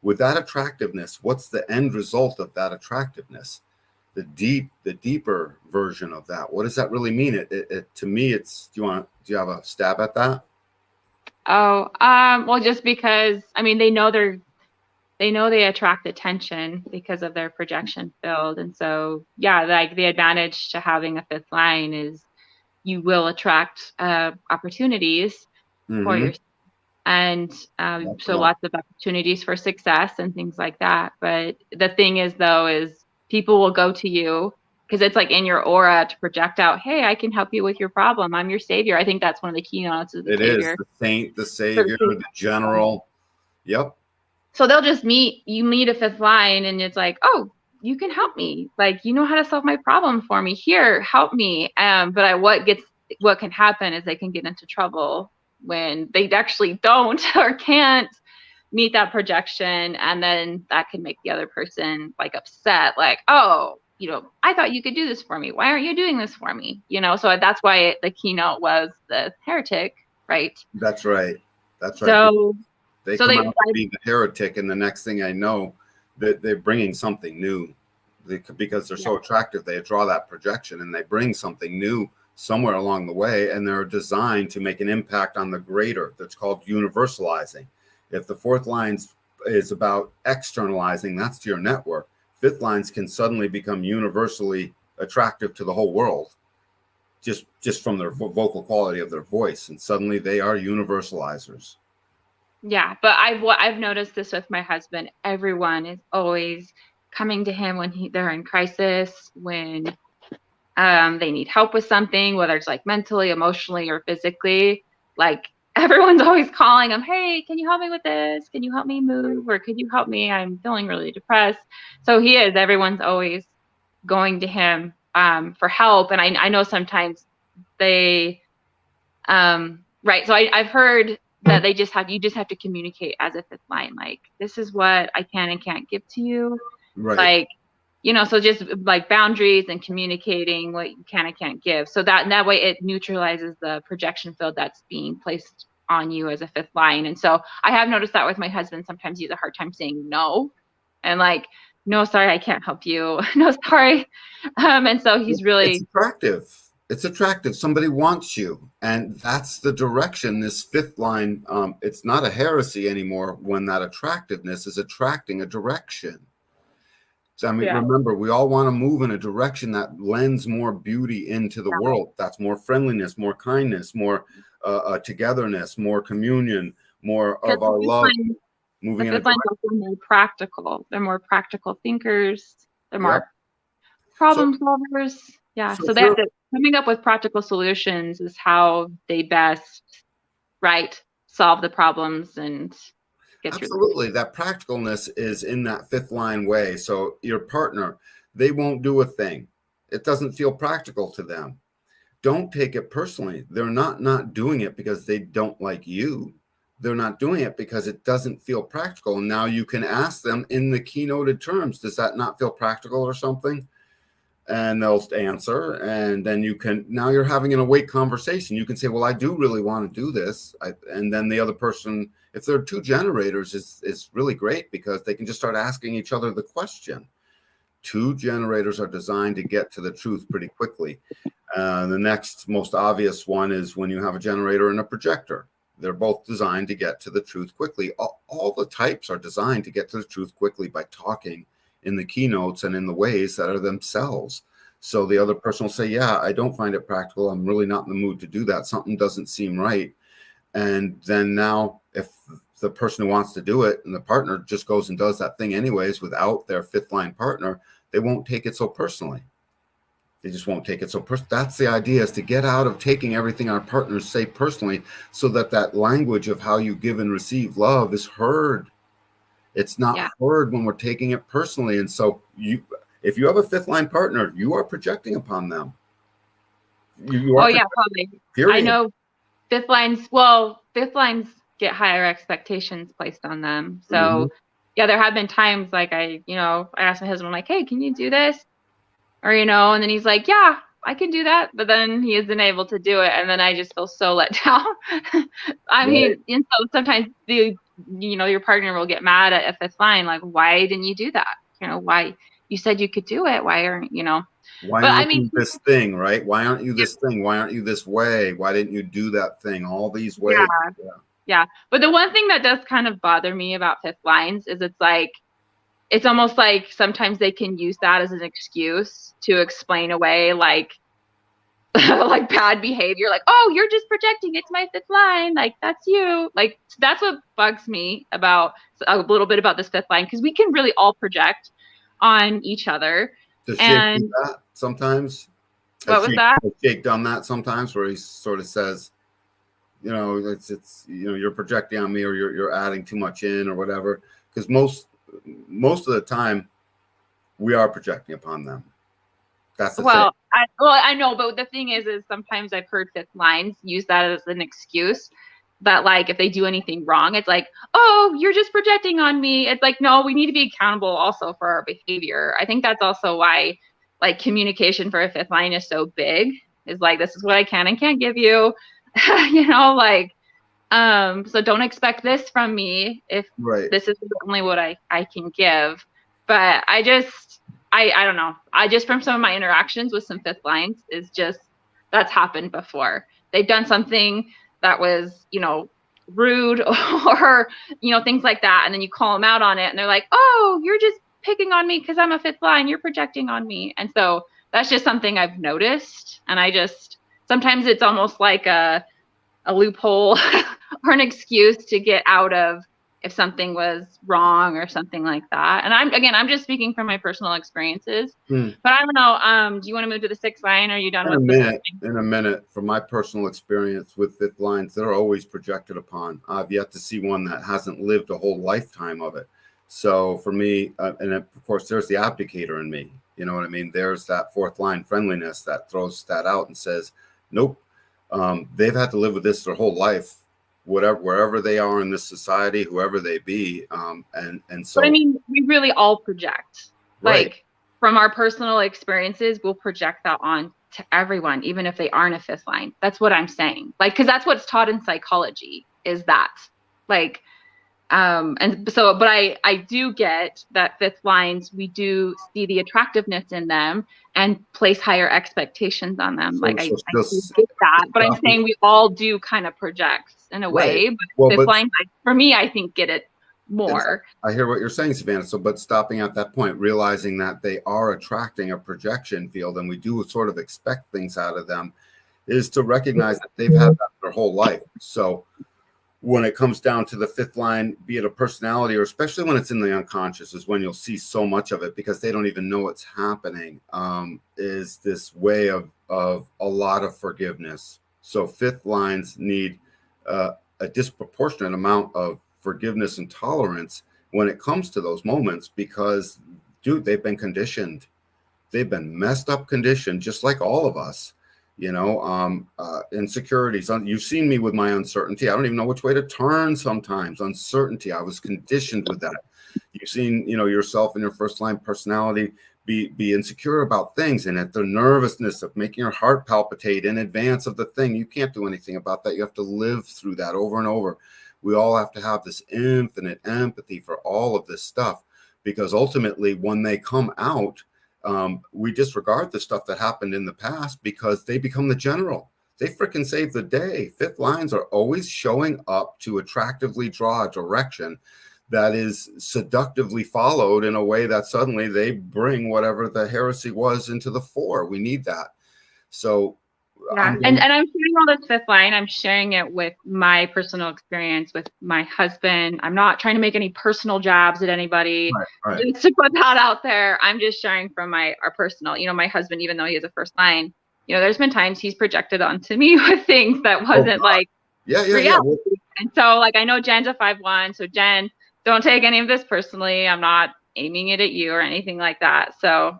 With that attractiveness, what's the end result of that attractiveness? The deeper version of that. What does that really mean? To me, it's. Do you have a stab at that? well, just because I mean they know they attract attention because of their projection field, and so yeah, like the advantage to having a fifth line is you will attract opportunities for Mm-hmm. yourself, and so lots of opportunities for success and things like that. But the thing is, though, is people will go to you because it's like in your aura to project out, hey, I can help you with your problem. I'm your savior. I think that's one of the keynotes of the It savior. is the saint, the savior, the general. Yep. So they'll just meet a fifth line, and it's like, oh, you can help me. Like, you know how to solve my problem for me. Here, help me. But what can happen is they can get into trouble when they actually don't or can't meet that projection, and then that can make the other person like upset, like, oh, I thought you could do this for me. Why aren't you doing this for me? So that's why the keynote was the heretic, right? That's right. That's right. So they come out being the heretic, and the next thing I know, that they're bringing something new. Because they're so attractive, they draw that projection, and they bring something new somewhere along the way, and they're designed to make an impact on the greater. That's called universalizing. If the fourth line is about externalizing, that's to your network. Fifth lines can suddenly become universally attractive to the whole world, just from their vocal quality of their voice, and suddenly they are universalizers. Yeah, but I've noticed this with my husband. Everyone is always coming to him when they're in crisis, when they need help with something, whether it's like mentally, emotionally, or physically. Like, everyone's always calling him, hey, can you help me with this? Can you help me move? Or could you help me? I'm feeling really depressed. So everyone's always going to him for help. And I know sometimes they, right. So I've heard that you just have to communicate as a fifth line. Like, this is what I can and can't give to you. Right. Like, so just like boundaries and communicating what you can and can't give. So that way it neutralizes the projection field that's being placed on you as a fifth line. And so I have noticed that with my husband. Sometimes he has a hard time saying no, and like, no, sorry, I can't help you. No, sorry. And so he's really attractive. It's attractive. Somebody wants you. And that's the direction this fifth line, it's not a heresy anymore when that attractiveness is attracting a direction. So, remember, we all want to move in a direction that lends more beauty into the world. That's more friendliness, more kindness, more togetherness, more communion, more of our love. Moving in a direction. More practical. They're more practical thinkers. They're more problem solvers. Yeah. So coming up with practical solutions is how they best, solve the problems and get through. Absolutely. That practicalness is in that fifth line way. So your partner, they won't do a thing. It doesn't feel practical to them. Don't take it personally. They're not doing it because they don't like you. They're not doing it because it doesn't feel practical. And now you can ask them in the keynoted terms, does that not feel practical or something? And they'll answer. And then now you're having an awake conversation. You can say, well, I do really want to do this. And then the other person, if they're two generators, is really great because they can just start asking each other the question. Two generators are designed to get to the truth pretty quickly. The next most obvious one is when you have a generator and a projector. They're both designed to get to the truth quickly. All the types are designed to get to the truth quickly by talking in the keynotes and in the ways that are themselves. So the other person will say, yeah, I don't find it practical. I'm really not in the mood to do that. Something doesn't seem right. And then now if the person who wants to do it and the partner just goes and does that thing anyways without their fifth line partner, they won't take it so personally. They just won't take it so personally. That's the idea, is to get out of taking everything our partners say personally, so that language of how you give and receive love is heard It's not heard when we're taking it personally. And so if you have a fifth line partner, you are projecting upon them. You are probably. period. I know fifth lines get higher expectations placed on them. So there have been times like I asked my husband, I'm like, hey, can you do this? Or, and then he's like, yeah, I can do that. But then he isn't able to do it. And then I just feel so let down. I mean, and so sometimes your partner will get mad at a fifth line. Like, why didn't you do that? Why you said you could do it. Why aren't, Why aren't you this thing, right? Why aren't you this thing? Why aren't you this way? Why didn't you do that thing? All these ways. Yeah. But the one thing that does kind of bother me about fifth lines is it's almost like sometimes they can use that as an excuse to explain away like bad behavior. Like, oh, you're just projecting. It's my fifth line. Like, that's you. Like, that's what bugs me about a little bit about this fifth line, because we can really all project on each other. Does Jake do that sometimes? What was that? Has Jake done that sometimes, where he sort of says, it's you're projecting on me, or you're adding too much in, or whatever? Because most of the time we are projecting upon them. That's the thing. I know, but the thing is sometimes I've heard fifth lines use that as an excuse that, like, if they do anything wrong, it's like, oh, you're just projecting on me. It's like, no, we need to be accountable also for our behavior. I think that's also why, like, communication for a fifth line is so big. Is like, this is what I can and can't give you, so don't expect this from me if this is only what I can give. But I don't know. I just, from some of my interactions with some fifth lines, is just, that's happened before. They've done something that was, rude or, things like that. And then you call them out on it and they're like, oh, you're just picking on me because I'm a fifth line. You're projecting on me. And so that's just something I've noticed. And sometimes it's almost like a loophole or an excuse to get out of if something was wrong or something like that. And I'm just speaking from my personal experiences. But I don't know. Do you want to move to the sixth line? Or are you done with this? In a minute, from my personal experience with fifth lines, they're always projected upon. I've yet to see one that hasn't lived a whole lifetime of it. So for me, and of course, there's the abdicator in me. You know what I mean? There's that fourth line friendliness that throws that out and says, nope, they've had to live with this their whole life. Wherever they are in this society, whoever they be, and so. But I mean, we really all project. Like, from our personal experiences, we'll project that on to everyone, even if they aren't a fifth line. That's what I'm saying. Like, because that's what's taught in psychology, is that, like, and so, but I do get that fifth lines, we do see the attractiveness in them and place higher expectations on them. I do get that, but I'm saying we all do kind of project in a way. But fifth line, for me, I think get it more. I hear what you're saying, Savannah. So, but stopping at that point, realizing that they are attracting a projection field, and we do sort of expect things out of them, is to recognize that they've had that their whole life. So when it comes down to the fifth line, be it a personality, or especially when it's in the unconscious, is when you'll see so much of it because they don't even know what's happening, is this way of a lot of forgiveness. So fifth lines need a disproportionate amount of forgiveness and tolerance when it comes to those moments because, dude, they've been conditioned. They've been messed up conditioned, just like all of us. Insecurities. You've seen me with my uncertainty. I don't even know which way to turn sometimes. Uncertainty. I was conditioned with that. You've seen, yourself and your first line personality be insecure about things, and at the nervousness of making your heart palpitate in advance of the thing. You can't do anything about that. You have to live through that over and over. We all have to have this infinite empathy for all of this stuff, because ultimately when they come out, we disregard the stuff that happened in the past because they become the general. They freaking save the day. Fifth lines are always showing up to attractively draw a direction that is seductively followed in a way that suddenly they bring whatever the heresy was into the fore. We need that. So yeah, and I'm sharing all this fifth line. I'm sharing it with my personal experience with my husband. I'm not trying to make any personal jabs at anybody. Right. Just to put that out there, I'm just sharing from our personal. My husband, even though he has a first line, there's been times he's projected onto me with things that wasn't reality. And so, like, I know Jen's a 5-1, so Jen don't take any of this personally. I'm not aiming it at you or anything like that. So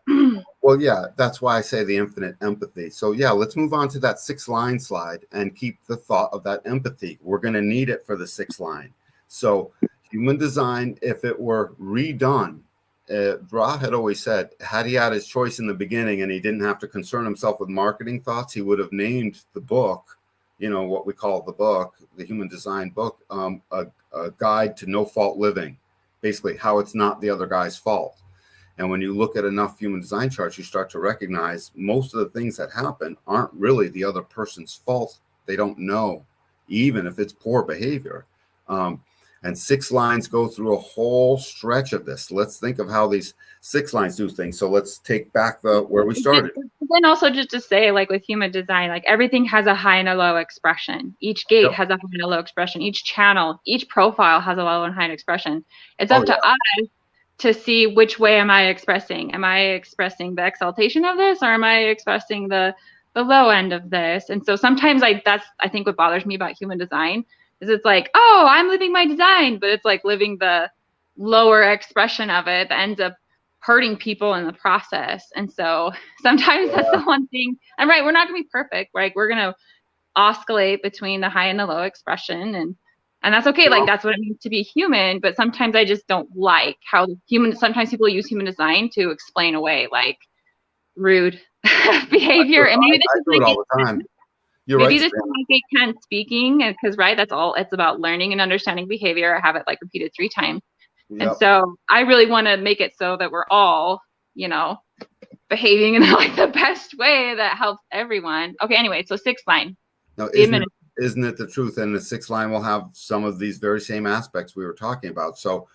well, yeah, that's why I say the infinite empathy. So yeah, let's move on to that 6-line slide and keep the thought of that empathy. We're going to need it for the 6th line. So human design, if it were redone, Ra had always said, had he had his choice in the beginning and he didn't have to concern himself with marketing thoughts, he would have named the book, you know, what we call the book, the human design book, a guide to no fault living, basically how it's not the other guy's fault. And when you look at enough human design charts, you start to recognize most of the things that happen aren't really the other person's fault. They don't know, even if it's poor behavior. And 6 lines go through a whole stretch of this. Let's think of how these 6 lines do things. So let's take back where we started. Then also just to say, like with human design, like everything has a high and a low expression. Each gate has a high and a low expression. Each channel, each profile has a low and high expression. It's up to us to see which way am I expressing. Am I expressing the exaltation of this, or am I expressing the low end of this? And so sometimes that's I think what bothers me about human design is it's like, oh, I'm living my design, but it's like living the lower expression of it that ends up hurting people in the process. And so sometimes that's the one thing. And right, we're not gonna be perfect, right? We're gonna oscillate between the high and the low expression, and that's okay. Like that's what it means to be human. But sometimes I just don't like how sometimes people use human design to explain away like rude behavior. And maybe this is like all the time. You're maybe right, this is like a Kent speaking, because right, that's all it's about, learning and understanding behavior. I have it like repeated 3 times. Yep. And so I really want to make it so that we're all, you know, behaving in like the best way that helps everyone. Okay, anyway, so 6th line. Now, isn't it the truth? And the 6th line will have some of these very same aspects we were talking about. So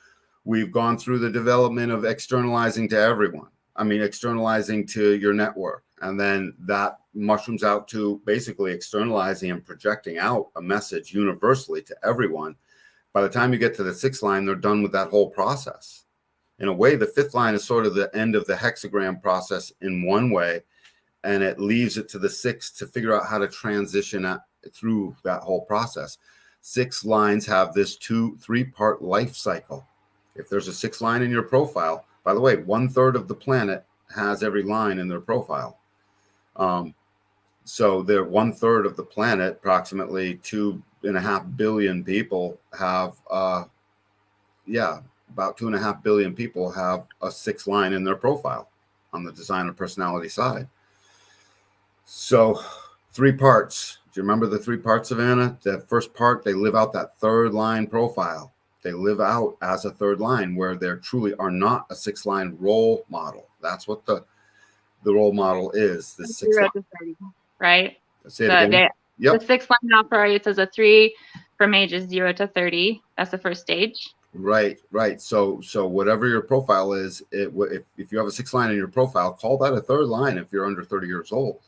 we've gone through the development of externalizing to everyone. I mean, externalizing to your network. And then that mushrooms out to basically externalizing and projecting out a message universally to everyone. By the time you get to the 6th line, they're done with that whole process. In a way, the 5th line is sort of the end of the hexagram process in one way, and it leaves it to the 6th to figure out how to transition through that whole process. 6 lines have this 2-3-part life cycle. If there's a 6th line in your profile, by the way, 1/3 of the planet has every line in their profile. So they're 1/3 of the planet, approximately 2.5 billion people have, about 2.5 billion people have a 6th line in their profile on the designer personality side. So 3 parts. Do you remember the 3 parts, Savannah? The first part, they live out that 3rd line profile. They live out as a 3rd line where they truly are not a 6th line role model. That's what the role model is. The 6th line. Right? Say it again. Yep. The 6th line operates as a 3 from ages 0 to 30. That's the first stage. Right. So whatever your profile is, if you have a 6th line in your profile, call that a 3rd line if you're under 30 years old,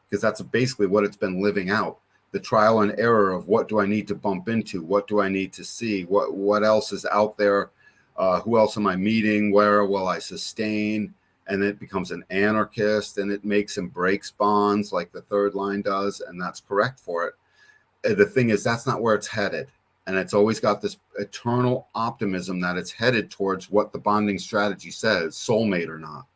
because that's basically what it's been living out. The trial and error of what do I need to bump into? What do I need to see? What else is out there? Who else am I meeting? Where will I sustain? And it becomes an anarchist, and it makes and breaks bonds like the 3rd line does, and that's correct for it. The thing is, that's not where it's headed. And it's always got this eternal optimism that it's headed towards what the bonding strategy says, soulmate or not.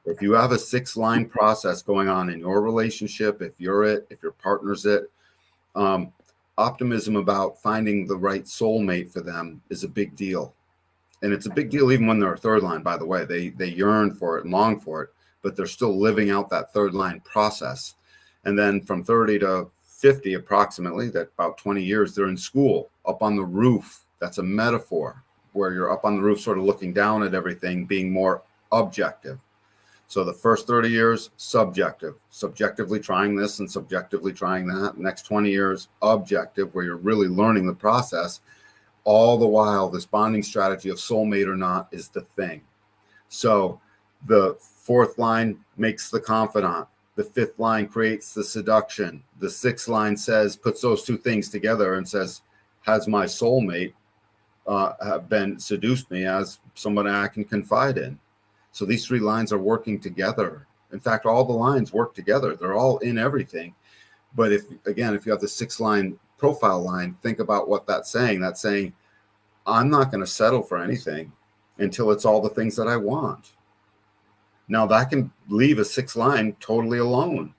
If you have a 6 line process going on in your relationship, if you're it, if your partner's it, optimism about finding the right soulmate for them is a big deal. And it's a big deal even when they're a 3rd line, by the way. They yearn for it and long for it, but they're still living out that 3rd line process. And then from 30 to 50 approximately, that about 20 years, they're in school, up on the roof. That's a metaphor where you're up on the roof sort of looking down at everything, being more objective. So the first 30 years, subjective, subjectively trying this and subjectively trying that. Next 20 years, objective, where you're really learning the process. All the while, this bonding strategy of soulmate or not is the thing. So the 4th line makes the confidant. The 5th line creates the seduction. The 6th line puts those 2 things together and says, has my soulmate have been seduced me as somebody I can confide in? So these 3 lines are working together. In fact, all the lines work together. They're all in everything. But if you have the 6th line profile line, think about what that's saying. That's saying, I'm not going to settle for anything until it's all the things that I want. Now that can leave a 6 line totally alone.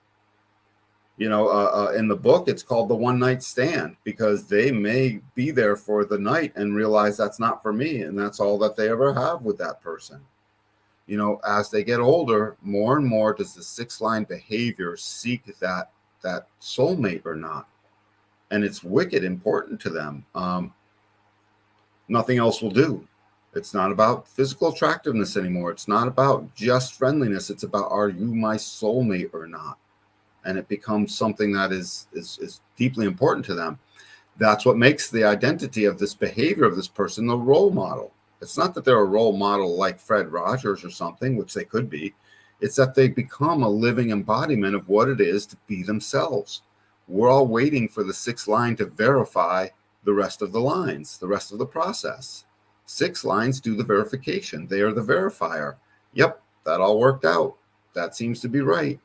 You know, in the book, it's called the one night stand, because they may be there for the night and realize that's not for me. And that's all that they ever have with that person. You know, as they get older, more and more does the 6 line behavior seek that soulmate or not. And it's wicked important to them. Nothing else will do. It's not about physical attractiveness anymore. It's not about just friendliness. It's about, are you my soulmate or not? And it becomes something that is deeply important to them. That's what makes the identity of this behavior of this person the role model. It's not that they're a role model like Fred Rogers or something, which they could be. It's that they become a living embodiment of what it is to be themselves. We're all waiting for the 6 line to verify the rest of the lines, the rest of the process. 6 lines do the verification. They are the verifier. Yep, that all worked out. That seems to be right.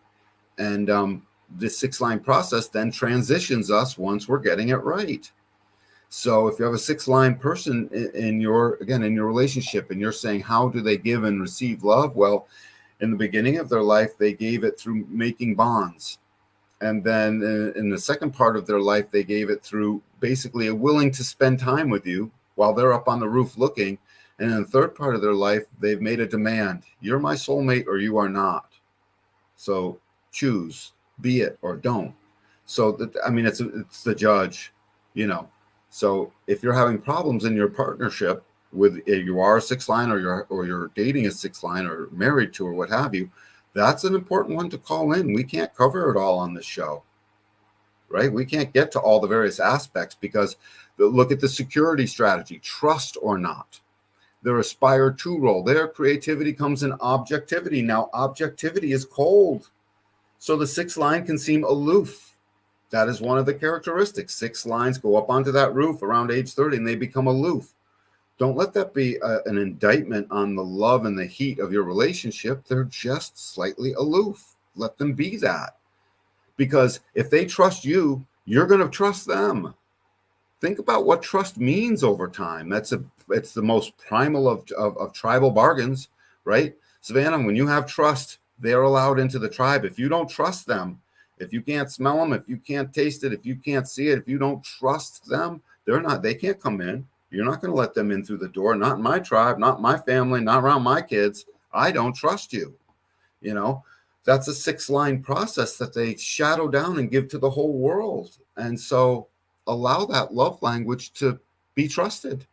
And this 6 line process then transitions us once we're getting it right. So if you have a 6 line person in your relationship, and you're saying, how do they give and receive love? Well, in the beginning of their life, they gave it through making bonds. And then in the second part of their life, they gave it through basically willing to spend time with you while they're up on the roof looking. And in the third part of their life, they've made a demand. You're my soulmate or you are not. So choose, be it or don't. So that, I mean, it's the judge, you know. So if you're having problems in your partnership with, you are a 6 line, or you're dating a 6 line, or married to, or what have you, that's an important one to call in. We can't cover it all on this show, right? We can't get to all the various aspects, because look at the security strategy, trust or not. Their aspire to role, their creativity comes in objectivity. Now, objectivity is cold. So the 6 line can seem aloof. That is one of the characteristics. 6 lines go up onto that roof around age 30 and they become aloof. Don't let that be an indictment on the love and the heat of your relationship. They're just slightly aloof. Let them be that. Because if they trust you, you're going to trust them. Think about what trust means over time. It's the most primal of tribal bargains, right? Savannah, when you have trust, they're allowed into the tribe. If you don't trust them, if you can't smell them, if you can't taste it, if you can't see it, if you don't trust them, they can't come in. You're not going to let them in through the door. Not in my tribe, not my family, not around my kids. I don't trust you. You know, that's a 6 line process that they shadow down and give to the whole world. And so allow that love language to be trusted.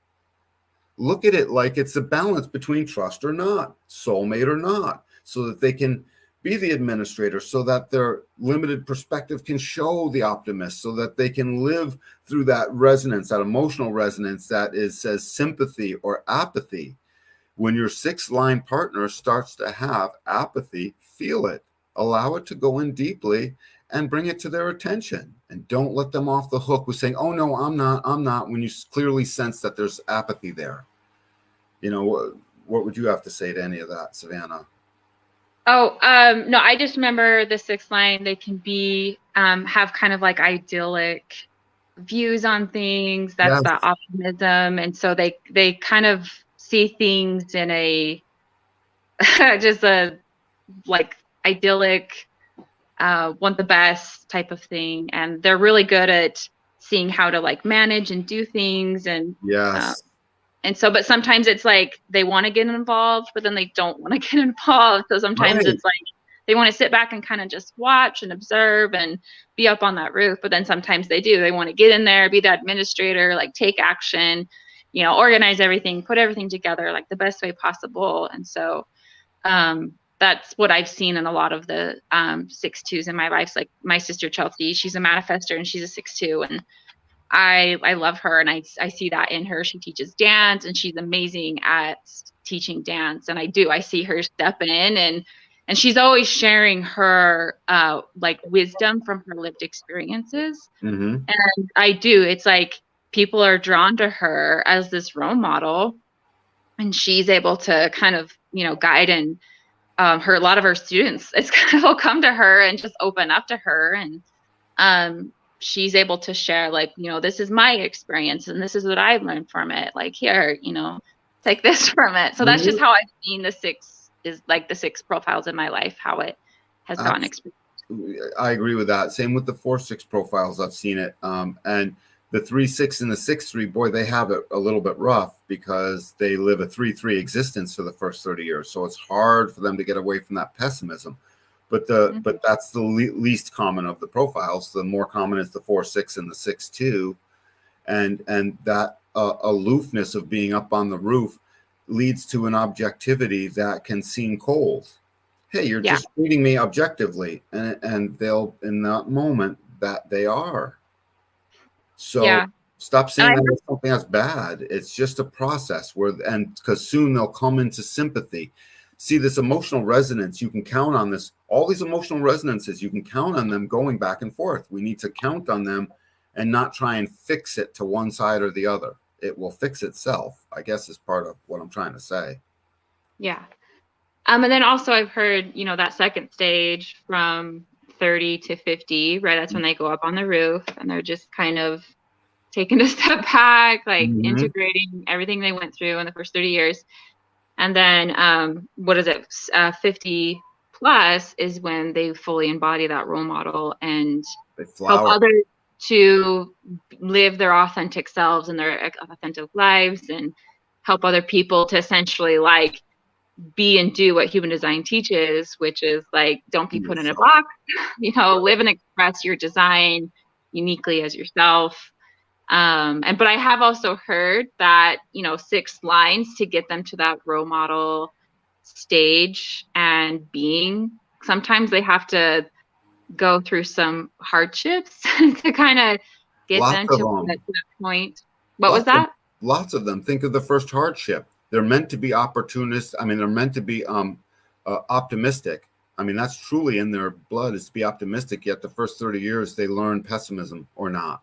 Look at it like it's a balance between trust or not, soulmate or not, so that they can be the administrator, so that their limited perspective can show the optimist, so that they can live through that resonance, that emotional resonance that says sympathy or apathy. When your 6 line partner starts to have apathy, feel it, allow it to go in deeply and bring it to their attention. And don't let them off the hook with saying, oh no, I'm not, when you clearly sense that there's apathy there. You know, what would you have to say to any of that, Savannah? Oh, no, I just remember the 6 line, they can be, have kind of like idyllic views on things. That's Yes. that optimism. And so they kind of see things in a, just a like idyllic, want the best type of thing. And they're really good at seeing how to like manage and do things. And Yes. And so, but sometimes it's like they want to get involved, but then they don't want to get involved. So sometimes Right. it's like they want to sit back and kind of just watch and observe and be up on that roof. But then sometimes they do. They want to get in there, be the administrator, like take action, you know, organize everything, put everything together like the best way possible. And so that's what I've seen in a lot of the 6-2s in my life. Like my sister Chelsea, she's a manifester and she's a 6-2, and I love her, and I see that in her. She teaches dance and she's amazing at teaching dance. And I see her step in and she's always sharing her like wisdom from her lived experiences. Mm-hmm. And it's like people are drawn to her as this role model, and she's able to kind of, you know, guide and a lot of her students, it's kind of will come to her and just open up to her. And she's able to share, like, this is my experience and this is what I've learned from it. Like, here, take this from it. So that's just how I've seen the six profiles in my life, how it has gone. I agree with that. Same with the 4-6 profiles. I've seen it. And the 3-6 and the 6-3, boy, they have it a little bit rough because they live a 3-3 existence for the first 30 years. So it's hard for them to get away from that pessimism. But but that's the least common of the profiles. The more common is the 4-6 and the 6-2, and that aloofness of being up on the roof leads to an objectivity that can seem cold. Hey, you're just treating me objectively, and they'll, in that moment, that they are. So stop seeing that as something that's bad. It's just a process because soon they'll come into sympathy. See, this emotional resonance, you can count on this. All these emotional resonances, you can count on them going back and forth. We need to count on them and not try and fix it to one side or the other. It will fix itself, I guess, is part of what I'm trying to say. Yeah. And then also I've heard, that second stage from 30 to 50, right? That's when they go up on the roof and they're just kind of taking a step back, like integrating everything they went through in the first 30 years. And then 50 plus is when they fully embody that role model and help others to live their authentic selves and their authentic lives, and help other people to essentially like be and do what human design teaches, which is like, don't be put in a box, live and express your design uniquely as yourself. But I have also heard that, 6 lines to get them to that role model stage and being, sometimes they have to go through some hardships to kind of get them to that point. What was that? Lots of them. Think of the first hardship. They're meant to be opportunists. I mean, they're meant to be optimistic. I mean, that's truly in their blood, is to be optimistic. Yet the first 30 years, they learn pessimism or not.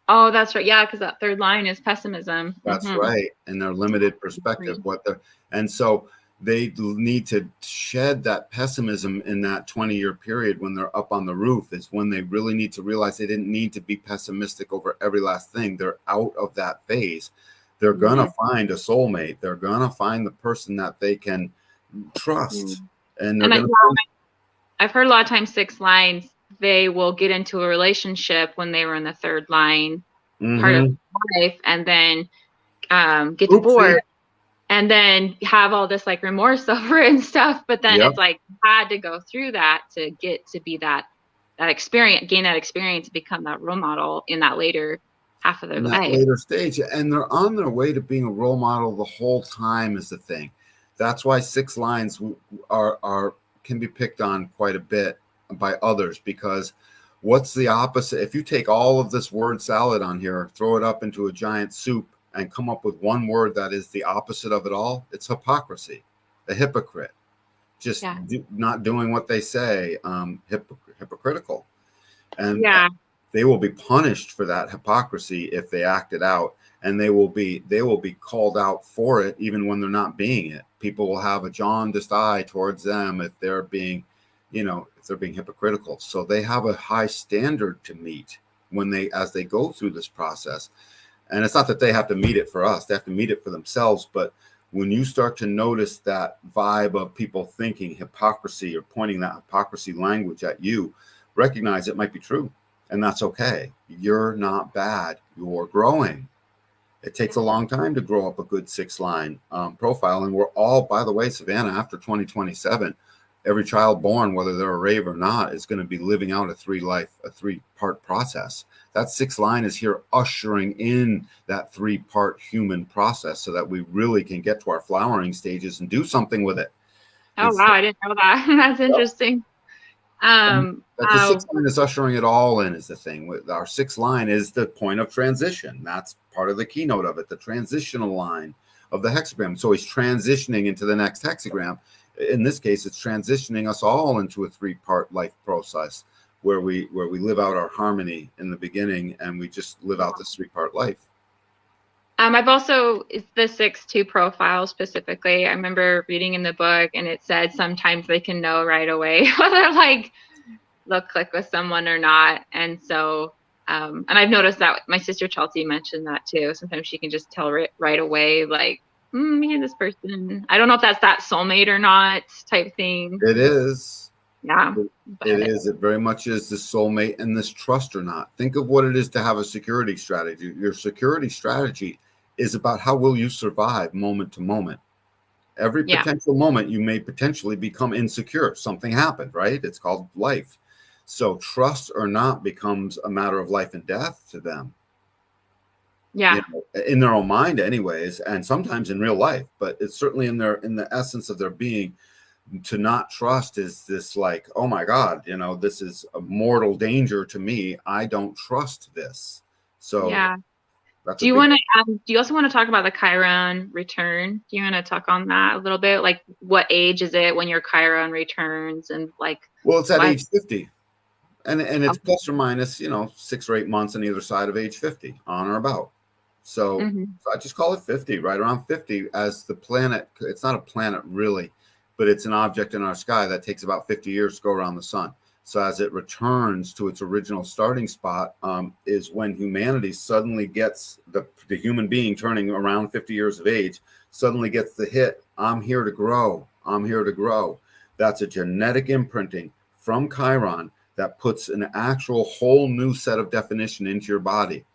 Oh, that's right. Yeah, because that third line is pessimism. That's right. And their limited perspective. And so they need to shed that pessimism in that 20-year period when they're up on the roof, is when they really need to realize they didn't need to be pessimistic over every last thing. They're out of that phase. They're going to find a soulmate. They're going to find the person that they can trust. And I've heard a lot of times 6 lines, they will get into a relationship when they were in the third line part of life, and then get divorced, and then have all this like remorse over it and stuff. But then it's like, had to go through that to get to be that experience, gain that experience, become that role model in that later half of their life. Later stage. And they're on their way to being a role model the whole time is the thing. That's why 6 lines can be picked on quite a bit by others, because what's the opposite? If you take all of this word salad on here, throw it up into a giant soup and come up with one word that is the opposite of it all, it's hypocrisy, a hypocrite, just not doing what they say, hypocritical. And they will be punished for that hypocrisy if they act it out, and they will be called out for it even when they're not being it. People will have a jaundiced eye towards them if they're being, if they're being hypocritical. So they have a high standard to meet as they go through this process. And it's not that they have to meet it for us, they have to meet it for themselves. But when you start to notice that vibe of people thinking hypocrisy or pointing that hypocrisy language at you, recognize it might be true. And that's okay. You're not bad. You're growing. It takes a long time to grow up a good 6-line profile. And we're all, by the way, Savannah, after 2027, every child born, whether they're a rave or not, is going to be living out a 3-part process. That 6 line is here ushering in that 3-part human process so that we really can get to our flowering stages and do something with it. Oh, wow. I didn't know that. That's interesting. The 6 line is ushering it all in, is the thing. Our 6 line is the point of transition. That's part of the keynote of it, the transitional line of the hexagram. So he's transitioning into the next hexagram. In this case, it's transitioning us all into a 3-part life process where we live out our harmony in the beginning, and we just live out this 3-part life. I've also, it's the 6-2 profile specifically. I remember reading in the book, and it said sometimes they can know right away whether like they'll click with someone or not. And so And I've noticed that my sister Chelsea mentioned that too. Sometimes she can just tell right away, like, me and this person. I don't know if that's that soulmate or not type thing. It is. Yeah. It is. It very much is this soulmate and this trust or not. Think of what it is to have a security strategy. Your security strategy is about how will you survive moment to moment. Every potential moment you may potentially become insecure. Something happened, right? It's called life. So trust or not becomes a matter of life and death to them. Yeah. You know, in their own mind anyways, and sometimes in real life, but it's certainly in the essence of their being. To not trust is this like, oh my God, you know, this is a mortal danger to me. I don't trust this. So yeah. that's Do you want to? Do you also want to talk about the Chiron return? Do you want to talk on that a little bit? Like, what age is it when your Chiron returns, and like? Well, it's at age 50, and it's plus or minus, you know, 6 or 8 months on either side of age 50, on or about. So, so I just call it 50, right around 50, as the planet. It's not a planet really, but it's an object in our sky that takes about 50 years to go around the sun. So as it returns to its original starting spot, is when humanity suddenly gets the human being turning around 50 years of age, suddenly gets the hit. I'm here to grow. I'm here to grow. That's a genetic imprinting from Chiron that puts an actual whole new set of definition into your body.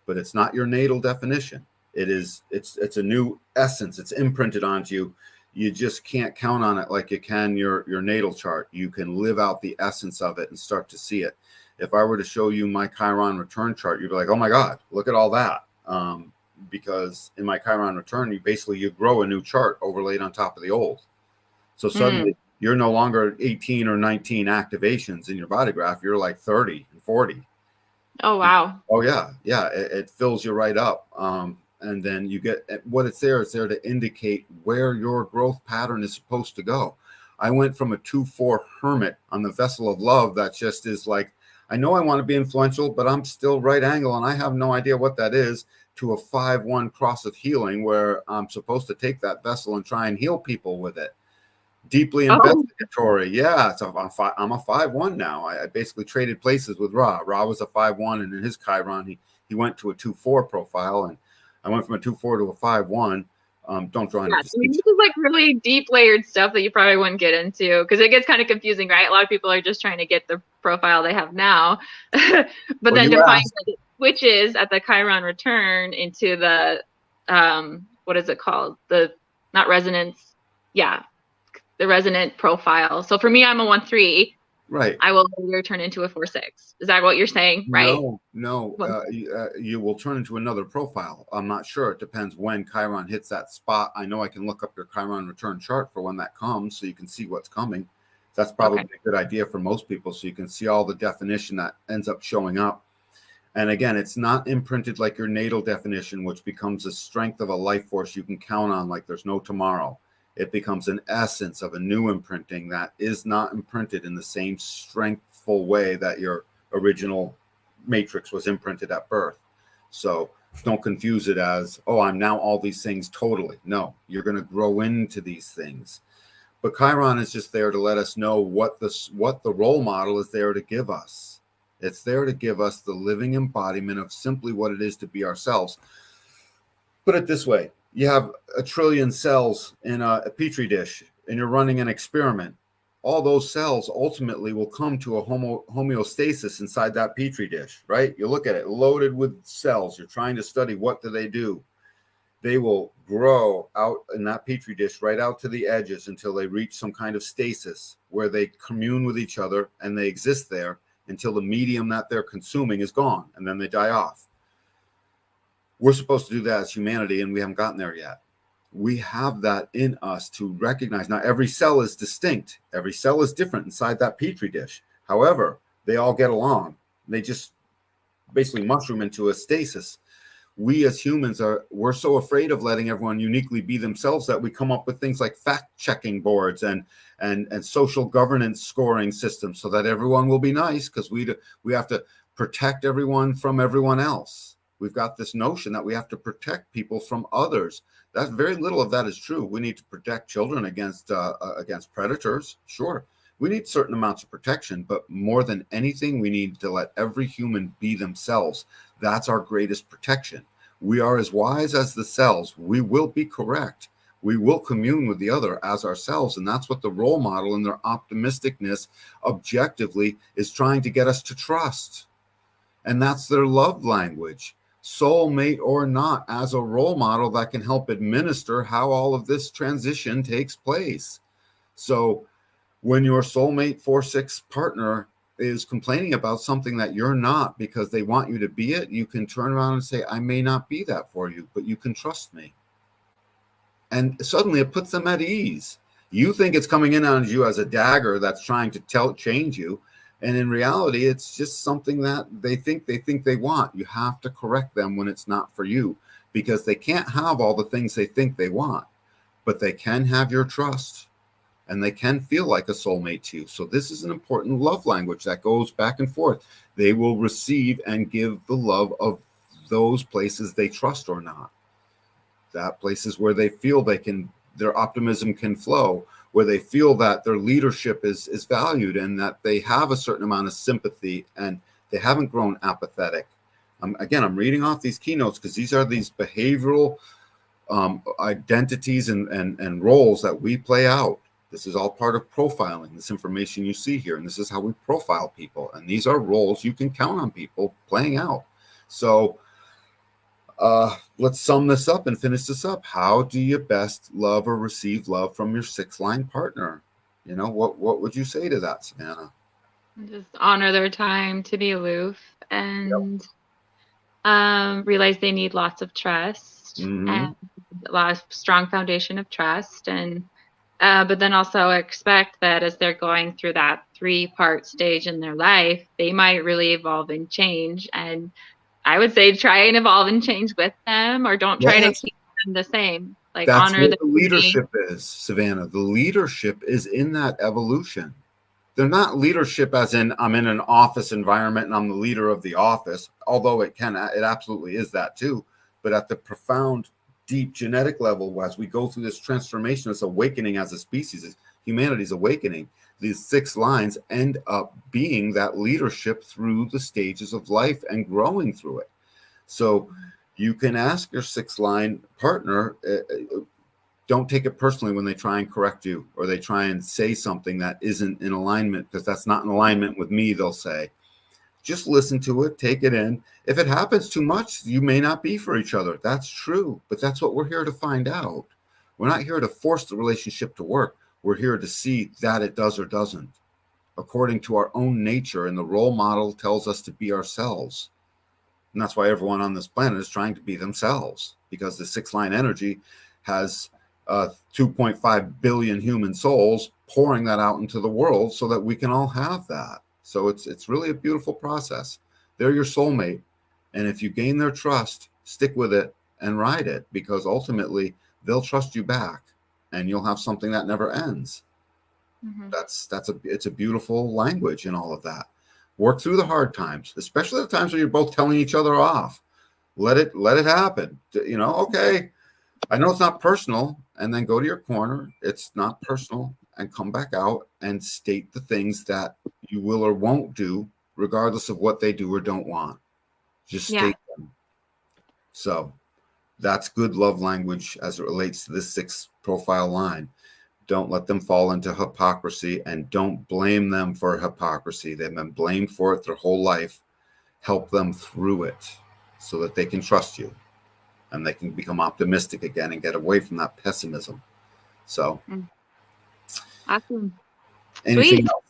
But it's not your natal definition. It's a new essence. It's imprinted onto you. You just can't count on it like you can your natal chart. You can live out the essence of it and start to see it. If I were to show you my Chiron return chart, you'd be like, oh my God, look at all that. Because in my Chiron return, you grow a new chart overlaid on top of the old. So suddenly you're no longer 18 or 19 activations in your body graph. You're like 30 and 40. Oh, wow. Oh yeah. Yeah. It fills you right up. And then you get what it's there to indicate where your growth pattern is supposed to go. I went from a 2-4 hermit on the vessel of love that just is like, I know I want to be influential, but I'm still right angle and I have no idea what that is, to a 5-1 cross of healing where I'm supposed to take that vessel and try and heal people with it. Deeply investigatory. Yeah. So I'm a 5-1 now. I basically traded places with Ra. Ra was a 5-1, and in his Chiron, he went to a 2-4 profile, and I went from a 2-4 to a 5-1. Don't draw any. Yeah, so this is like really deep layered stuff that you probably wouldn't get into, because it gets kind of confusing, right? A lot of people are just trying to get the profile they have now, but then to find that it switches at the Chiron return into the what is it called? The not resonance, the resonant profile. So for me, I'm a 1-3. Right. I will later turn into a 4-6. Is that what you're saying? Right? No. You will turn into another profile. I'm not sure. It depends when Chiron hits that spot. I know I can look up your Chiron return chart for when that comes, so you can see what's coming. That's probably a good idea for most people, so you can see all the definition that ends up showing up. And again, it's not imprinted like your natal definition, which becomes the strength of a life force you can count on like there's no tomorrow. It becomes an essence of a new imprinting that is not imprinted in the same strengthful way that your original matrix was imprinted at birth. So don't confuse it as, oh, I'm now all these things totally. No, you're going to grow into these things. But Chiron is just there to let us know what the role model is there to give us. It's there to give us the living embodiment of simply what it is to be ourselves. Put it this way. You have 1 trillion cells in a petri dish, and you're running an experiment. All those cells ultimately will come to a homeostasis inside that petri dish, right? You look at it loaded with cells. You're trying to study what do they do. They will grow out in that petri dish right out to the edges until they reach some kind of stasis where they commune with each other, and they exist there until the medium that they're consuming is gone, and then they die off. We're supposed to do that as humanity, and we haven't gotten there yet. We have that in us to recognize. Now, every cell is distinct. Every cell is different inside that petri dish. However, they all get along. They just basically mushroom into a stasis. We as humans we're so afraid of letting everyone uniquely be themselves that we come up with things like fact-checking boards and social governance scoring systems so that everyone will be nice, because we have to protect everyone from everyone else. We've got this notion that we have to protect people from others. That very little of that is true. We need to protect children against predators, sure, We need certain amounts of protection, but more than anything, we need to let every human be themselves. That's our greatest protection. We are as wise as the cells. We will be correct. We will commune with the other as ourselves. And that's what the role model in their optimisticness objectively is trying to get us to trust. And that's their love language, soulmate or not, as a role model that can help administer how all of this transition takes place. So when your soulmate 4-6 partner is complaining about something that you're not because they want you to be it, you can turn around and say, I may not be that for you, but you can trust me. And suddenly it puts them at ease. You think it's coming in on you as a dagger that's trying to change you. And in reality, it's just something that they think they want. You have to correct them when it's not for you, because they can't have all the things they think they want, but they can have your trust. And they can feel like a soulmate to you. So this is an important love language that goes back and forth. They will receive and give the love of those places they trust or not. That places where they feel their optimism can flow, where they feel that their leadership is valued and that they have a certain amount of sympathy and they haven't grown apathetic. Again, I'm reading off these keynotes because these are these behavioral identities and roles that we play out. This is all part of profiling, this information you see here. And this is how we profile people. And these are roles you can count on people playing out. So let's sum this up and finish this up. How do you best love or receive love from your 6-line partner? You know, what would you say to that, Savannah? Just honor their time to be aloof and realize they need lots of trust and a lot of strong foundation of trust, and but then also expect that as they're going through that 3-part stage in their life, they might really evolve and change. And I would say try and evolve and change with them, or don't try to keep them the same. Like, that's honor what the leadership is, Savannah. The leadership is in that evolution. They're not leadership as in I'm in an office environment and I'm the leader of the office, although it absolutely is that too. But at the profound, deep genetic level, as we go through this transformation, this awakening as a species, humanity's awakening, these 6 lines end up being that leadership through the stages of life and growing through it. So you can ask your 6-line partner, don't take it personally when they try and correct you or they try and say something that isn't in alignment, because that's not in alignment with me, they'll say. Just listen to it, take it in. If it happens too much, you may not be for each other. That's true, but that's what we're here to find out. We're not here to force the relationship to work. We're here to see that it does or doesn't, according to our own nature. And the role model tells us to be ourselves. And that's why everyone on this planet is trying to be themselves, because the 6-line energy has 2.5 billion human souls pouring that out into the world so that we can all have that. So it's really a beautiful process. They're your soulmate. And if you gain their trust, stick with it and ride it, because ultimately they'll trust you back and you'll have something that never ends. It's a beautiful language in all of that. Work through the hard times, especially the times where you're both telling each other off. Let it happen. You know, okay, I know it's not personal, and then go to your corner. It's not personal, and come back out and state the things that you will or won't do, regardless of what they do or don't want. Just state them. So that's good love language as it relates to this 6 profile line. Don't let them fall into hypocrisy, and don't blame them for hypocrisy. They've been blamed for it their whole life. Help them through it so that they can trust you and they can become optimistic again and get away from that pessimism. So awesome. Anything Sweet. else?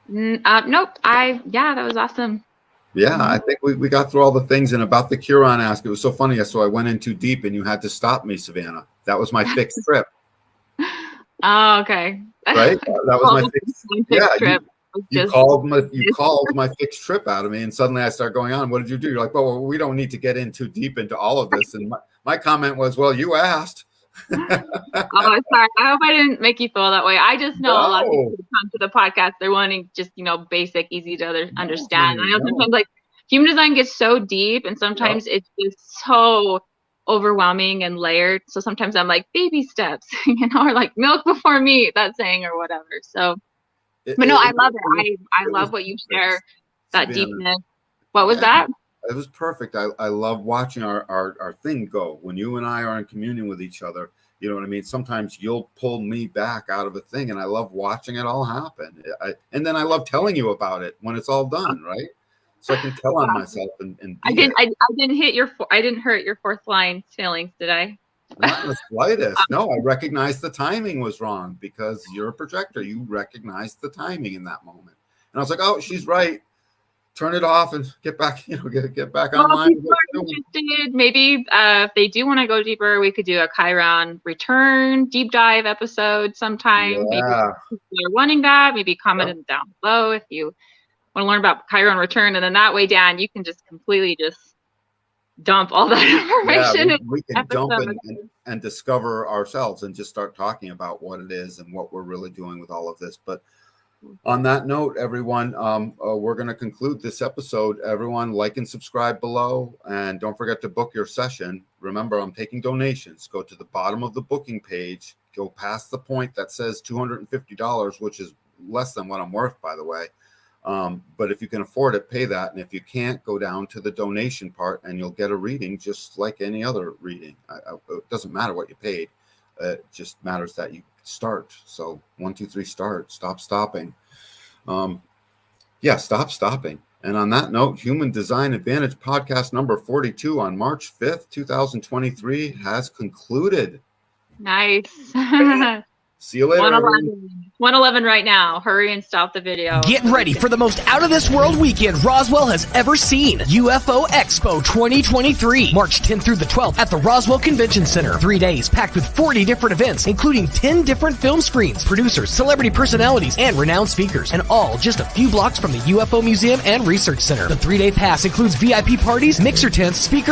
Nope. That was awesome. Yeah, I think we got through all the things. And about the Huron ask, it was so funny. So I went in too deep and you had to stop me, Savannah. That was my fixed trip. Oh, okay. Right? That was my fixed trip. You called my fixed trip out of me, and suddenly I start going on. What did you do? You're like, well, we don't need to get in too deep into all of this. And my comment was, well, you asked. Oh, sorry. I hope I didn't make you feel that way. I just know a lot of people who come to the podcast, they're wanting just, basic, easy to understand. I know sometimes like human design gets so deep, and sometimes it's just so overwhelming and layered. So sometimes I'm like, baby steps, or like milk before meat, that saying or whatever. So But no, I love it. I love what you share, that deepness. What was that? It was perfect. I love watching our thing go. When you and I are in communion with each other, you know what I mean? Sometimes you'll pull me back out of a thing, and I love watching it all happen. And then I love telling you about it when it's all done, right? So I can tell on myself and I didn't hurt your fourth line feelings, did I? Not in the slightest. No, I recognized the timing was wrong because you're a projector. You recognized the timing in that moment. And I was like, oh, she's right. Turn it off and get back, get back online. People are interested. Maybe if they do want to go deeper, we could do a Chiron return deep dive episode sometime. Maybe if you're wanting that, maybe comment down below if you want to learn about Chiron return. And then that way, Dan, you can just completely just dump all that information. Yeah, we can jump in and discover ourselves and just start talking about what it is and what we're really doing with all of this. But on that note, everyone, we're going to conclude this episode. Everyone, like and subscribe below. And don't forget to book your session. Remember, I'm taking donations. Go to the bottom of the booking page. Go past the point that says $250, which is less than what I'm worth, by the way. But if you can afford it, pay that. And if you can't, go down to the donation part and you'll get a reading just like any other reading. It doesn't matter what you paid. It just matters that you start. So 1, 2, 3, start. Stop stopping. Stop stopping. And on that note, Human Design Advantage podcast number 42 on March 5th, 2023 has concluded. Nice. See you later. 111 right now. Hurry and stop the video. Get ready for the most out-of-this-world weekend Roswell has ever seen. UFO Expo 2023. March 10th through the 12th at the Roswell Convention Center. 3 days packed with 40 different events, including 10 different film screens, producers, celebrity personalities, and renowned speakers. And all just a few blocks from the UFO Museum and Research Center. The 3-day pass includes VIP parties, mixer tents, speakers,